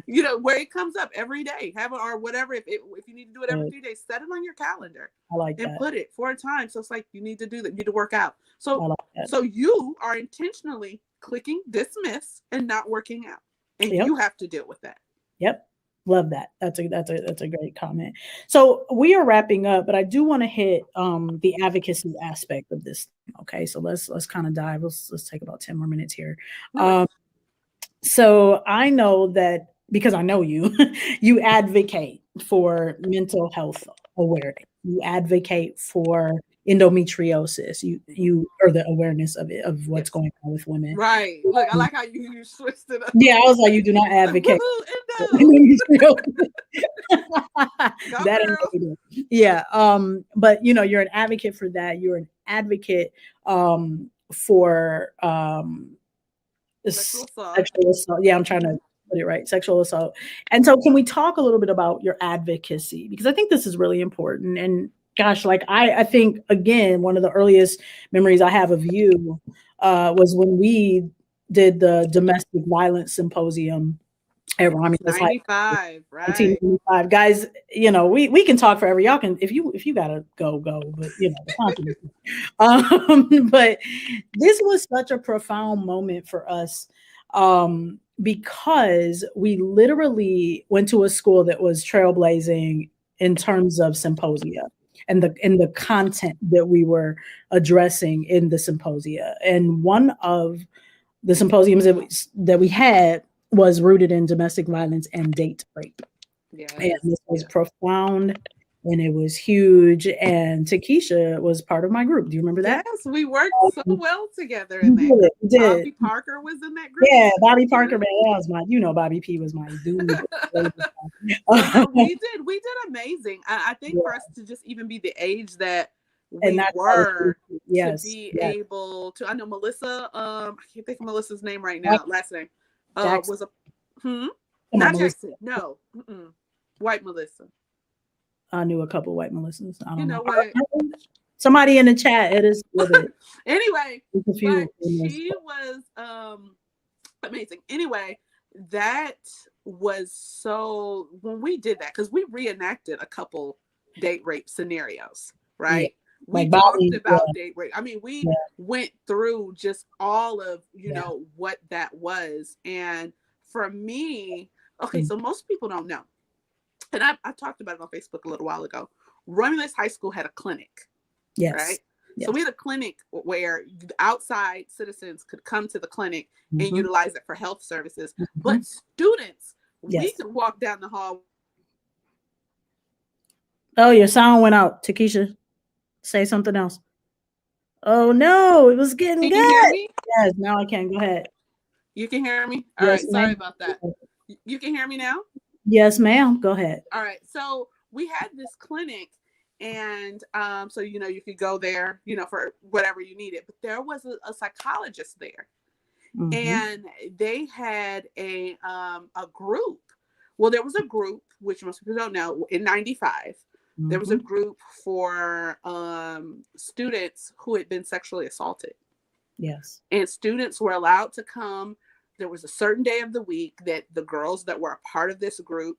You know, where it comes up every day, have it, or whatever. If you need to do it every few days, set it on your calendar. I like and that. Put it for a time. So it's like you need to do that. You need to work out. So so you are intentionally clicking dismiss and not working out, and you have to deal with that. Yep. Love that. That's a great comment. So we are wrapping up, but I do want to hit the advocacy aspect of this. Okay, so let's kind of dive. Let's take about 10 more minutes here. So I know that because I know you, you advocate for mental health awareness. You advocate for endometriosis. You or the awareness of it, of what's going on with women. Right. Look, I like how you switched it up. Yeah, I was like, you do not advocate. Yeah. But you know, you're an advocate for that. You're an advocate for sexual assault. Yeah, I'm trying to put it right. Sexual assault. And so can we talk a little bit about your advocacy? Because I think this is really important. And gosh, like I think, again, one of the earliest memories I have of you was when we did the domestic violence symposium at Rami. 95, right? 1995. Guys, you know, we can talk forever. Y'all can, if you gotta go, but you know, but this was such a profound moment for us, because we literally went to a school that was trailblazing in terms of symposia and the content that we were addressing in the symposia. And one of the symposiums that we had was rooted in domestic violence and date rape. Yes. And this was profound and it was huge. And Takeshia was part of my group. Do you remember that? Yes, we worked so well together in that. We did. Bobby Parker was in that group. Yeah, Bobby Parker, man, that was my, Bobby P was my dude. We did amazing. I think for us to just even be the age that we were to be able to. I know Melissa. I can't think of Melissa's name right now. Last name was not Jackson. No, white Melissa. I knew a couple white Melissas. I don't know what? Somebody in the chat. It is. Anyway, but she was amazing. Anyway, that was so when we did that because we reenacted a couple date rape scenarios, right? Yeah. We talked about date rape. I mean, we went through just all of know what that was, and for me, so most people don't know. And I talked about it on Facebook a little while ago. Romulus High School had a clinic, right? Yes. So we had a clinic where outside citizens could come to the clinic and utilize it for health services. But students, we could walk down the hall. Oh, your sound went out. Takeshia, say something else. Oh, no, it was getting good. Can you hear me? Yes, now I can. Go ahead. You can hear me? All right, sorry about that. You can hear me now? Yes, ma'am. Go ahead. All right. So we had this clinic and so, you could go there, for whatever you needed, but there was a psychologist there and they had a group. Well, there was a group, which most people don't know, in 95, there was a group for students who had been sexually assaulted. Yes. And students were allowed to come. There was a certain day of the week that the girls that were a part of this group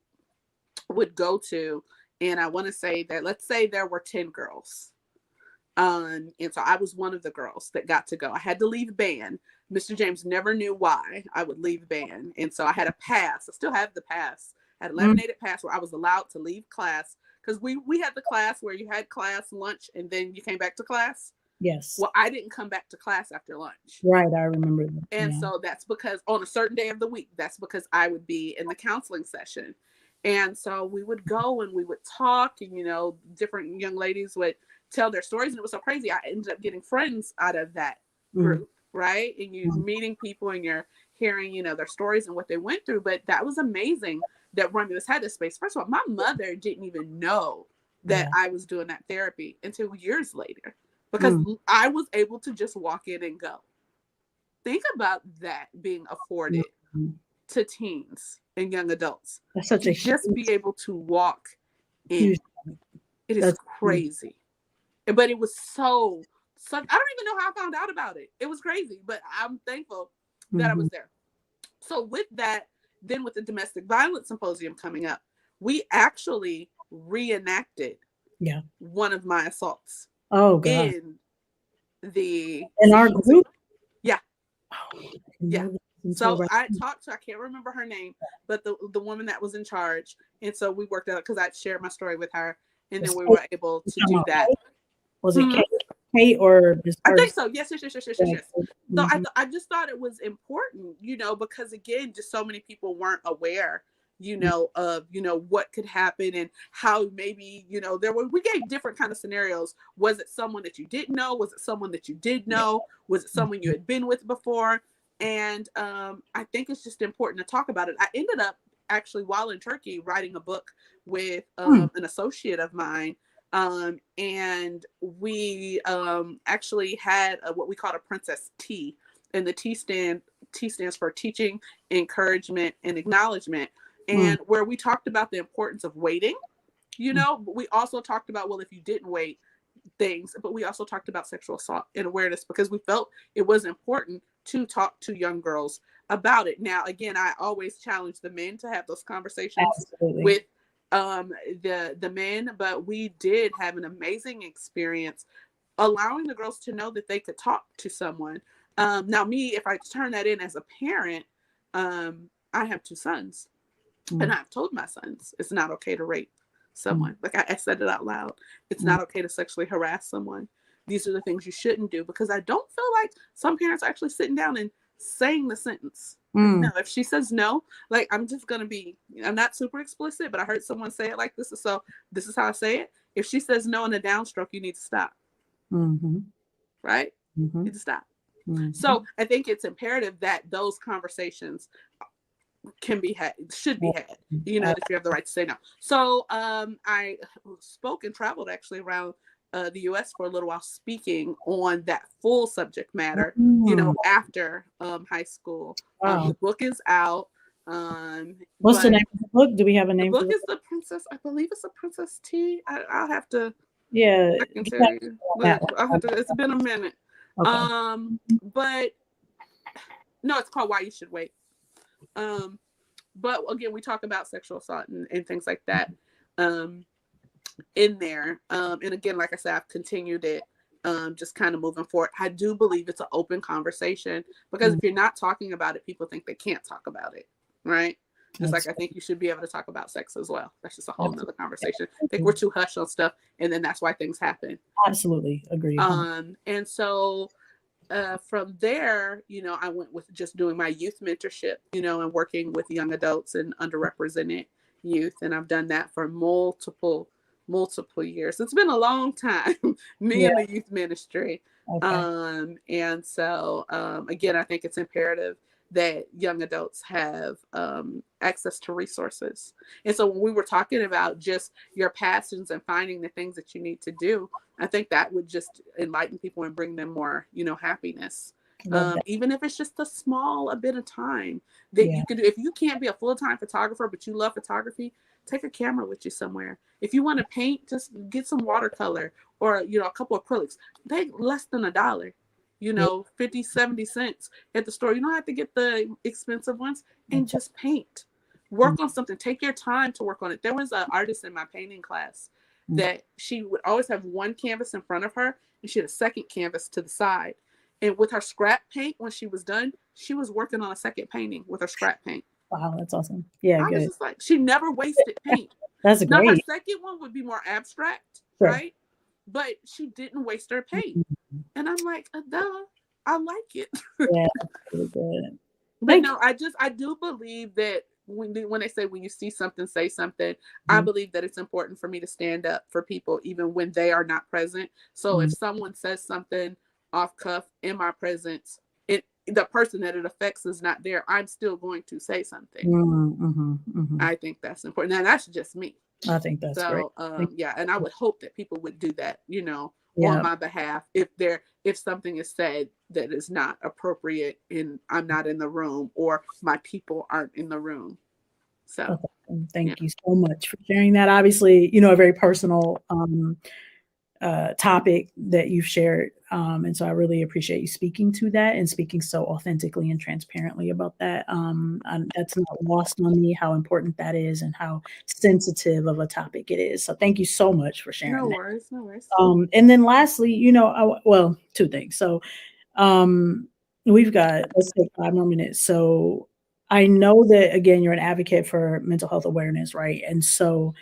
would go to. And I want to say that, let's say there were 10 girls. And so I was one of the girls that got to go. I had to leave band. Mr. James never knew why I would leave band. And so I had a pass. I still have the pass. I had a laminated pass where I was allowed to leave class. Because we had the class where you had class, lunch, and then you came back to class. Yes. Well, I didn't come back to class after lunch. Right, I remember that. And so that's because on a certain day of the week, that's because I would be in the counseling session. And so we would go and we would talk and, different young ladies would tell their stories. And it was so crazy. I ended up getting friends out of that group, right? And you're meeting people and you're hearing, their stories and what they went through. But that was amazing that Romulus had this space. First of all, my mother didn't even know that I was doing that therapy until years later. Because I was able to just walk in and go. Think about that being afforded to teens and young adults. That's such a just be able to walk in. It is crazy. But it was so I don't even know how I found out about it. It was crazy, but I'm thankful that I was there. So with that, then with the domestic violence symposium coming up, we actually reenacted one of my assaults. Oh, God. In our group? Yeah. Yeah. So I talked to, I can't remember her name, but the woman that was in charge. And so we worked out because I shared my story with her. And then we were able to do that. Was it Kate or? I think so. Yes. So I just thought it was important, because again, just so many people weren't aware of, what could happen and how maybe, we gave different kind of scenarios. Was it someone that you didn't know? Was it someone that you did know? Was it someone you had been with before? And I think it's just important to talk about it. I ended up actually while in Turkey writing a book with an associate of mine. And we actually had what we called a Princess T, and the T stands for teaching, encouragement, and acknowledgement. And where we talked about the importance of waiting, but we also talked about, well, if you didn't wait things, but we also talked about sexual assault and awareness because we felt it was important to talk to young girls about it. Now, again, I always challenge the men to have those conversations with the men, but we did have an amazing experience allowing the girls to know that they could talk to someone. Now me, if I turn that in as a parent, I have 2 sons. And I've told my sons it's not okay to rape someone. Like I said it out loud. It's not okay to sexually harass someone. These are the things you shouldn't do, because I don't feel like some parents are actually sitting down and saying the sentence. No, if she says no, like I'm not super explicit, but I heard someone say it like this. So this is how I say it. If she says no in a downstroke, you need to stop. Right? You need to stop. So I think it's imperative that those conversations should be had, that you have the right to say no. So I spoke and traveled actually around the US for a little while, speaking on that full subject matter, after high school. The book is out. What's the name of the book? Do we have a name? The book is The Princess, I believe it's The Princess T. I'll have to, I can tell you. It's been a minute. Okay. But no, it's called Why You Should Wait. But again, we talk about sexual assault and things like that in there. And again, like I said, I've continued it, just kind of moving forward. I do believe it's an open conversation, because if you're not talking about it, people think they can't talk about it, right? Just like I think you should be able to talk about sex as well. That's just a whole nother conversation. I think we're too hushed on stuff, and then that's why things happen. Absolutely agree. And so from there, I went with just doing my youth mentorship, and working with young adults and underrepresented youth. And I've done that for multiple years. It's been a long time, me in the youth ministry. Okay. And so, again, I think it's imperative that young adults have access to resources. And so when we were talking about just your passions and finding the things that you need to do, I think that would just enlighten people and bring them more, happiness. Even if it's just a bit of time that you can do. If you can't be a full-time photographer, but you love photography, take a camera with you somewhere. If you want to paint, just get some watercolor or, a couple of acrylics. They less than $1. 50, 70 cents at the store. You don't have to get the expensive ones, and just paint. Work on something. Take your time to work on it. There was an artist in my painting class that she would always have one canvas in front of her, and she had a second canvas to the side. And with her scrap paint, when she was done, she was working on a second painting with her scrap paint. Wow, that's awesome. Yeah, I was just like, she never wasted paint. That's great. Now, her second one would be more abstract, right? But she didn't waste her paint. And I'm like, duh, I like it. Yeah, that's really good. But no, I do believe that when they say, when you see something, say something, I believe that it's important for me to stand up for people, even when they are not present. So if someone says something off cuff in my presence, the person that it affects is not there, I'm still going to say something. I think that's important. Now, that's just me. I think that's great. And I would hope that people would do that, on my behalf, if something is said that is not appropriate and I'm not in the room, or my people aren't in the room. So thank you so much for sharing that. Obviously, a very personal topic that you've shared. And so I really appreciate you speaking to that and speaking so authentically and transparently about that. That's not lost on me how important that is and how sensitive of a topic it is. So thank you so much for sharing. No worries. And then lastly, two things. So we've got, let's take 5 more minutes. So I know that, again, you're an advocate for mental health awareness, right? And so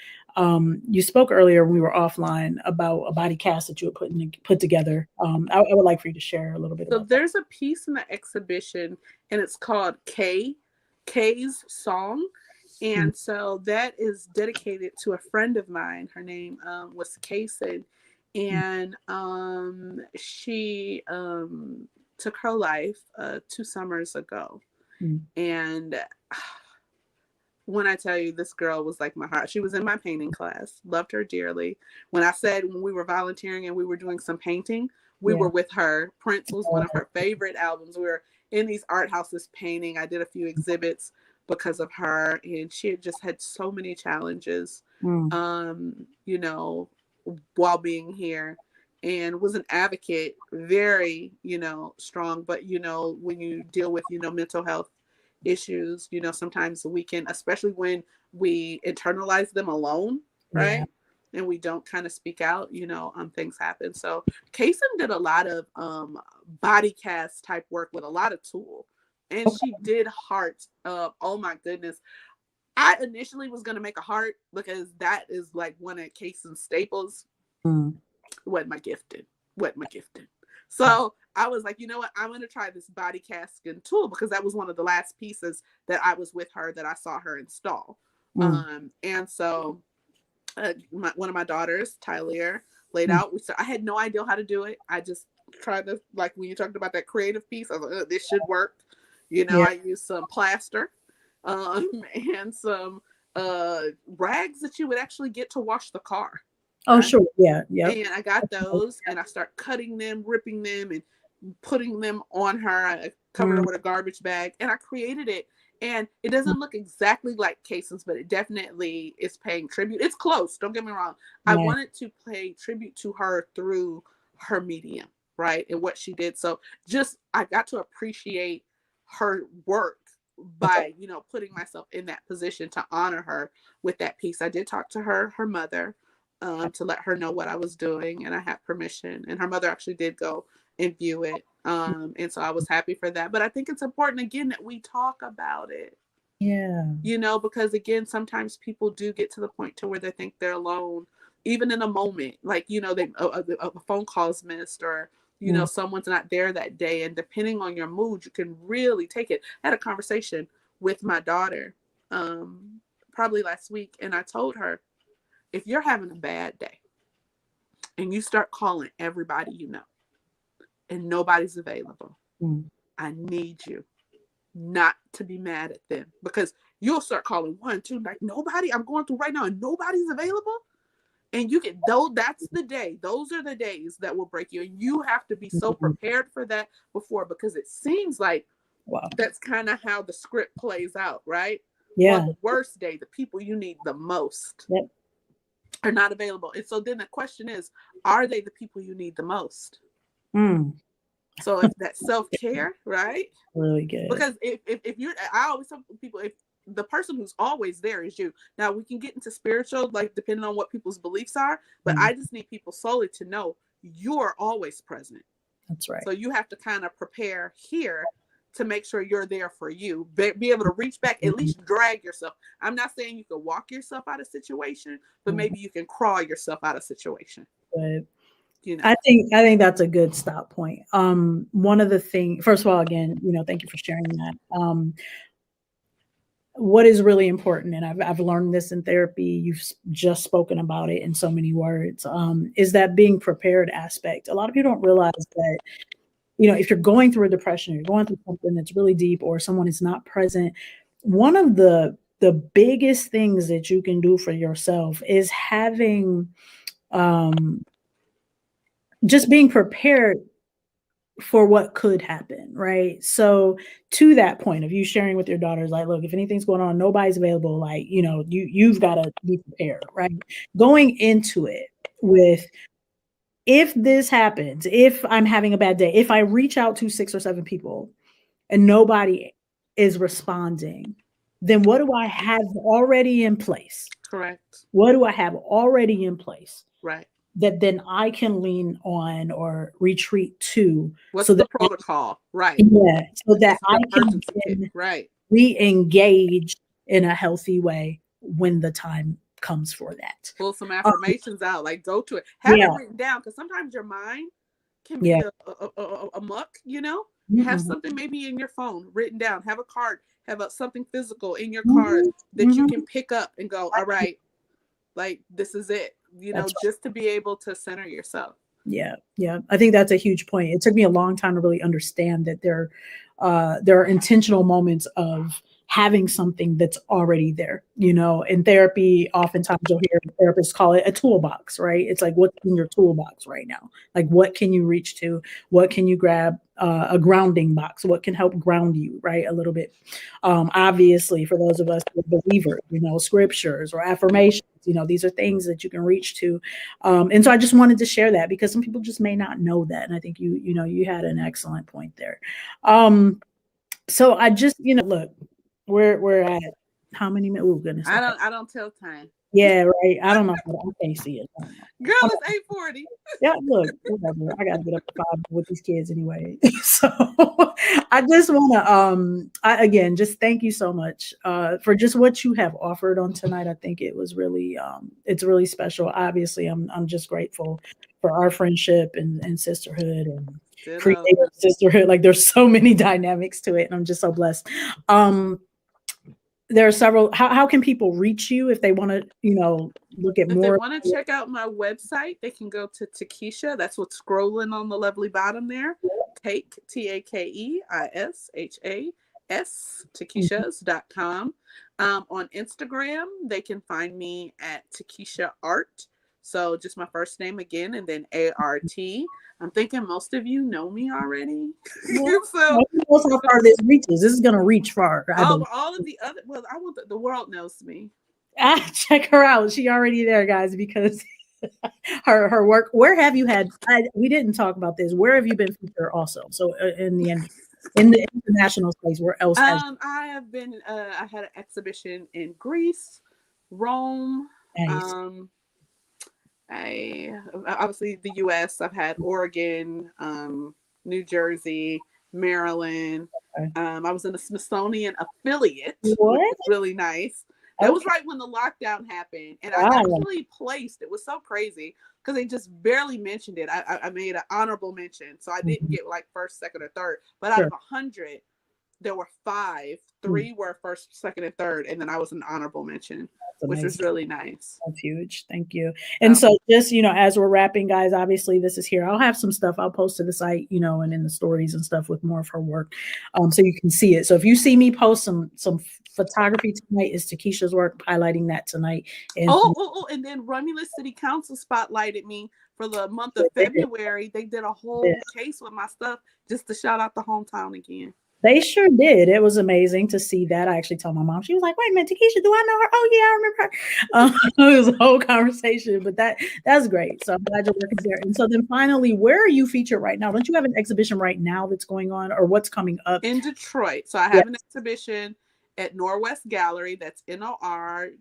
you spoke earlier when we were offline about a body cast that you had put together. I would like for you to share a little bit about there's a piece in the exhibition, and it's called Kay's Song. And so that is dedicated to a friend of mine. Her name was Kaysen, and she took her life 2 summers ago. And when I tell you, this girl was like my heart. She was in my painting class. Loved her dearly. When we were volunteering and we were doing some painting, we were with her. Prince was one of her favorite albums. We were in these art houses painting. I did a few exhibits because of her, and she had just had so many challenges, while being here, and was an advocate, very, strong. But, when you deal with, mental health issues, sometimes we can, especially when we internalize them alone, right? And we don't kind of speak out, things happen. So Kaysen did a lot of body cast type work with a lot of tool, and she did hearts. Oh my goodness. I initially was going to make a heart because that is like one of Kaysen's staples. Wasn't my gifting. So I was like, you know what? I'm going to try this body casting tool, because that was one of the last pieces that I was with her that I saw her install. And so one of my daughters, Tyler, laid out. So I had no idea how to do it. I just tried to, like when you talked about that creative piece, I was like, this should work. You know, I used some plaster and some rags that you would actually get to wash the car. Oh, right? Sure. Yeah. And I got those and I start cutting them, ripping them, and putting them on her. I covered her with a garbage bag, and I created it. And it doesn't look exactly like Cases, but it definitely is paying tribute. It's close. Don't get me wrong. I wanted to pay tribute to her through her medium, right? And what she did. So I got to appreciate her work by, you know, putting myself in that position to honor her with that piece. I did talk to her mother, to let her know what I was doing, and I had permission, and her mother actually did go and view it. And so I was happy for that. But I think it's important, again, that we talk about it. Yeah. You know, because again, sometimes people do get to the point to where they think they're alone, even in a moment, like, you know, a phone call's missed, or, you know, someone's not there that day. And depending on your mood, you can really take it. I had a conversation with my daughter, probably last week. And I told her, if you're having a bad day and you start calling everybody you know and nobody's available, I need you not to be mad at them, because you'll start calling 1, 2, like, nobody, I'm going through right now and nobody's available. And you get, that's the day. Those are the days that will break you. And you have to be so prepared for that before, because it seems like that's kind of how the script plays out, right? Yeah. On the worst day, the people you need the most are not available. And so then the question is, are they the people you need the most? So it's that self-care, right? Really good. Because if you're, I always tell people, if the person who's always there is you. Now we can get into spiritual, like depending on what people's beliefs are, but I just need people solely to know you are always present. That's right. So you have to kind of prepare here to make sure you're there for you. Be able to reach back, at least drag yourself. I'm not saying you can walk yourself out of situation, but maybe you can crawl yourself out of situation. Right. You know. I think that's a good stop point. One of the things, first of all, again, you know, thank you for sharing that. What is really important, and I've learned this in therapy, you've just spoken about it in so many words, is that being prepared aspect. A lot of people don't realize that, you know, if you're going through a depression, or you're going through something that's really deep, or someone is not present, one of the biggest things that you can do for yourself is having, just being prepared for what could happen, right? So to that point of you sharing with your daughters, like, look, if anything's going on, nobody's available, like, you know, you've got to be prepared, right? Going into it with, if this happens, if I'm having a bad day, if I reach out to 6 or 7 people and nobody is responding, then what do I have already in place? Correct. What do I have already in place? Right. That then I can lean on or retreat to. What's so the protocol? Right. Yeah. So that I can re-engage in a healthy way when the time comes for that. Pull some affirmations out, like go to it. Have it written down, because sometimes your mind can be a muck, you know? Have something maybe in your phone written down. Have a card, have something physical in your card that you can pick up and go, all right, like this is it. You know, just to be able to center yourself. Yeah. Yeah. I think that's a huge point. It took me a long time to really understand that there are intentional moments of having something that's already there. You know, in therapy, oftentimes you'll hear therapists call it a toolbox, right? It's like, what's in your toolbox right now? Like, what can you reach to? What can you grab? A grounding box, what can help ground you, right? A little bit. Obviously, for those of us who are believers, you know, scriptures or affirmations, you know, these are things that you can reach to. And so I just wanted to share that, because some people just may not know that. And I think you had an excellent point there. So I just, you know, look, we're at how many minutes? Oh goodness. I don't tell time. Yeah, right. I don't know. I can't see it. Girl, it's 8:40. Yeah, look, whatever. I gotta get up at 5 with these kids anyway. So I just wanna again just thank you so much for just what you have offered on tonight. I think it was really it's really special. Obviously, I'm just grateful for our friendship and sisterhood and creative sisterhood. Like there's so many dynamics to it, and I'm just so blessed. There are several. How can people reach you if they want to, look at more? If they want to check out my website, they can go to Takeshia. That's what's scrolling on the lovely bottom there. Take TAKEISHAS Takeshias.com. On Instagram, they can find me at Takeshia Art. So just my first name again, and then ART. I'm thinking most of you know me already. So how far this reaches. This is going to reach far. All of the other, well, I want the world knows me. Check her out. She already there, guys, because her work. Where have you had? We didn't talk about this. Where have you been featured also? So in the international space, where else? I have been. I had an exhibition in Greece, Rome. Nice. Obviously the U.S. I've had Oregon, New Jersey, Maryland. Okay. I was in a Smithsonian affiliate, which was really nice. That was right when the lockdown happened, and I actually placed. It was so crazy because they just barely mentioned it. I made an honorable mention, so I didn't get like first, second, or third. But out of 100, there were 5. 3 were first, second, and third, and then I was an honorable mention, which was really nice. That's huge. Thank you. And so just, as we're wrapping, guys, obviously this is here. I'll have some stuff I'll post to the site, and in the stories and stuff with more of her work. So you can see it. So if you see me post some photography tonight, is Takeshia's work, highlighting that tonight. And and then Romulus City Council spotlighted me for the month of February. They did a whole case with my stuff just to shout out the hometown again. They sure did. It was amazing to see that. I actually told my mom. She was like, "Wait a minute, Takeshia, do I know her?" Oh yeah, I remember her. It was a whole conversation, but that's great. So I'm glad your work is there. And so then finally, where are you featured right now? Don't you have an exhibition right now that's going on, or what's coming up? In Detroit. So I have an exhibition at Norwest Gallery. That's NORWEST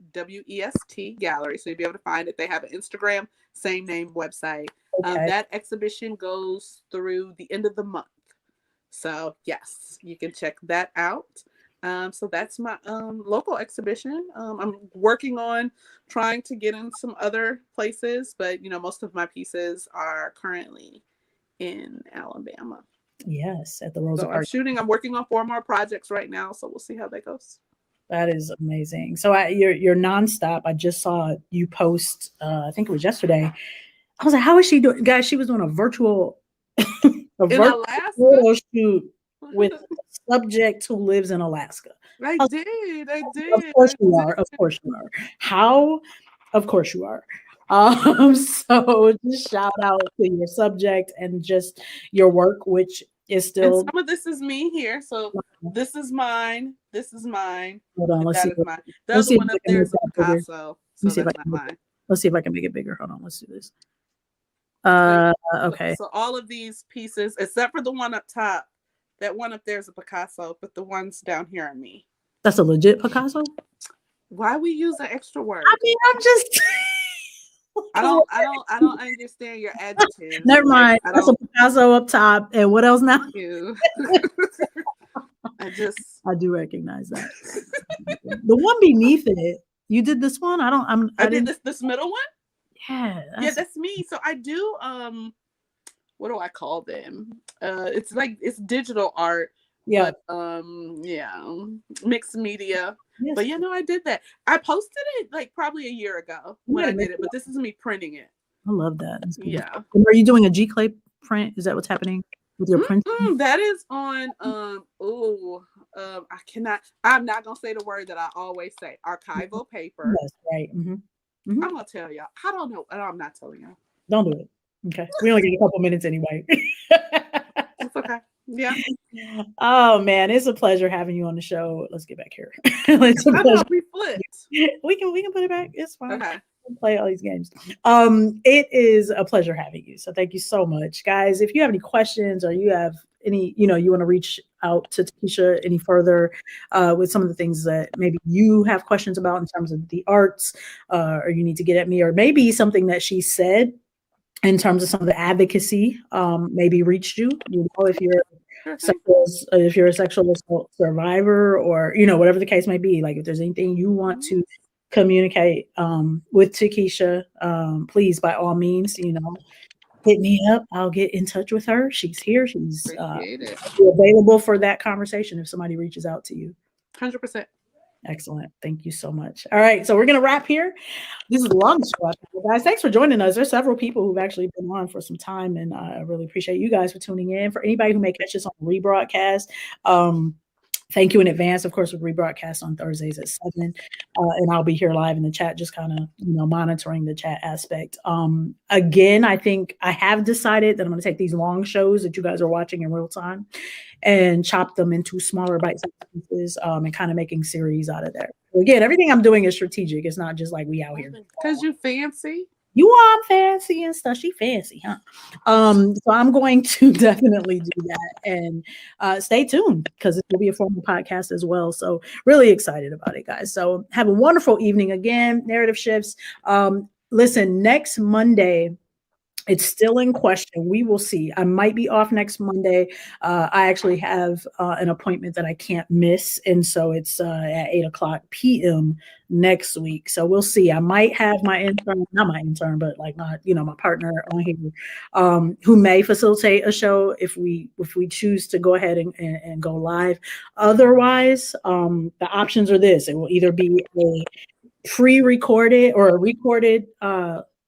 Gallery. So you'll be able to find it. They have an Instagram, same name website. Okay. That exhibition goes through the end of the month. So yes, you can check that out. So that's my local exhibition. I'm working on trying to get in some other places, but most of my pieces are currently in Alabama. Yes, at the Rosa Parks. I'm working on 4 more projects right now, so we'll see how that goes. That is amazing. So you're nonstop. I just saw you post. I think it was yesterday. I was like, "How is she doing, guys?" She was doing a virtual. In Alaska? Shoot with a subject who lives in Alaska. I did. Of course you are. Of course you are. How? Of course you are. So just shout out to your subject and just your work, which is still. And some of this is me here. So this is mine. This is mine. Hold on. Let's see. Mine. The other one up there is a Picasso. So that's not mine. Let's see if I can make it bigger. Hold on. Let's do this. Okay. So all of these pieces, except for the one up top, that one up there is a Picasso, but the ones down here are me. That's a legit Picasso? Why we use an extra word? I mean, I'm just I don't understand your adjective. Never mind. That's a Picasso up top. And what else now? I do recognize that. The one beneath it, you did this one? I did this middle one? Yeah, that's me. So I do what do I call them? It's digital art. Yeah. But, mixed media. Yes. But I did that. I posted it like probably a year ago when I did it, but this is me printing it. I love that. Yeah. And are you doing a G-Clay print? Is that what's happening with your print? That is on I'm not gonna say the word that I always say, archival paper. That's right. Mm-hmm. Mm-hmm. I'm gonna tell y'all. I don't know. I'm not telling y'all. Don't do it. Okay. We only get a couple minutes anyway. It's okay. Yeah. Oh man, it's a pleasure having you on the show. Let's get back here. We flipped. We can put it back. It's fine. Okay. We'll play all these games. It is a pleasure having you. So thank you so much, guys. If you have any questions or you have any, you want to reach out to Takeshia any further with some of the things that maybe you have questions about in terms of the arts, or you need to get at me, or maybe something that she said in terms of some of the advocacy, maybe reached you, if you're if you're a sexual assault survivor, or whatever the case may be, like if there's anything you want to communicate with Takeshia, please, by all means, hit me up. I'll get in touch with her. She's here. She's available for that conversation if somebody reaches out to you. 100%. Excellent. Thank you so much. All right, so we're going to wrap here. This is a long show, guys. Thanks for joining us. There's several people who've actually been on for some time, and I really appreciate you guys for tuning in. For anybody who may catch this on rebroadcast, thank you in advance. Of course, we rebroadcast on Thursdays at 7, and I'll be here live in the chat, just kind of, monitoring the chat aspect. Again, I think I have decided that I'm going to take these long shows that you guys are watching in real time and chop them into smaller bite-sized pieces, and kind of making series out of there. Again, everything I'm doing is strategic. It's not just like we out here. Because you fancy. You are fancy and stuff. She fancy, huh? So I'm going to definitely do that, and stay tuned because it will be a formal podcast as well. So really excited about it, guys. So have a wonderful evening. Again, Narrative Shifts. Listen, next Monday, it's still in question. We will see. I might be off next Monday. I actually have an appointment that I can't miss. And so it's at 8:00 p.m. next week. So we'll see. I might have my intern, not my intern, but like my partner on here, who may facilitate a show if we choose to go ahead and go live. Otherwise, the options are this. It will either be a pre-recorded or a recorded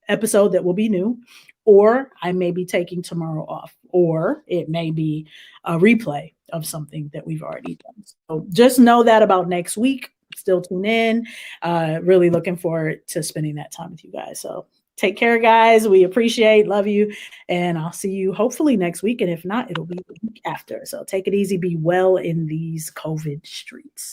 episode that will be new, or I may be taking tomorrow off, or it may be a replay of something that we've already done. So just know that about next week. Still tune in. Really looking forward to spending that time with you guys. So take care, guys. We appreciate, love you, and I'll see you hopefully next week. And if not, it'll be the week after. So take it easy. Be well in these COVID streets.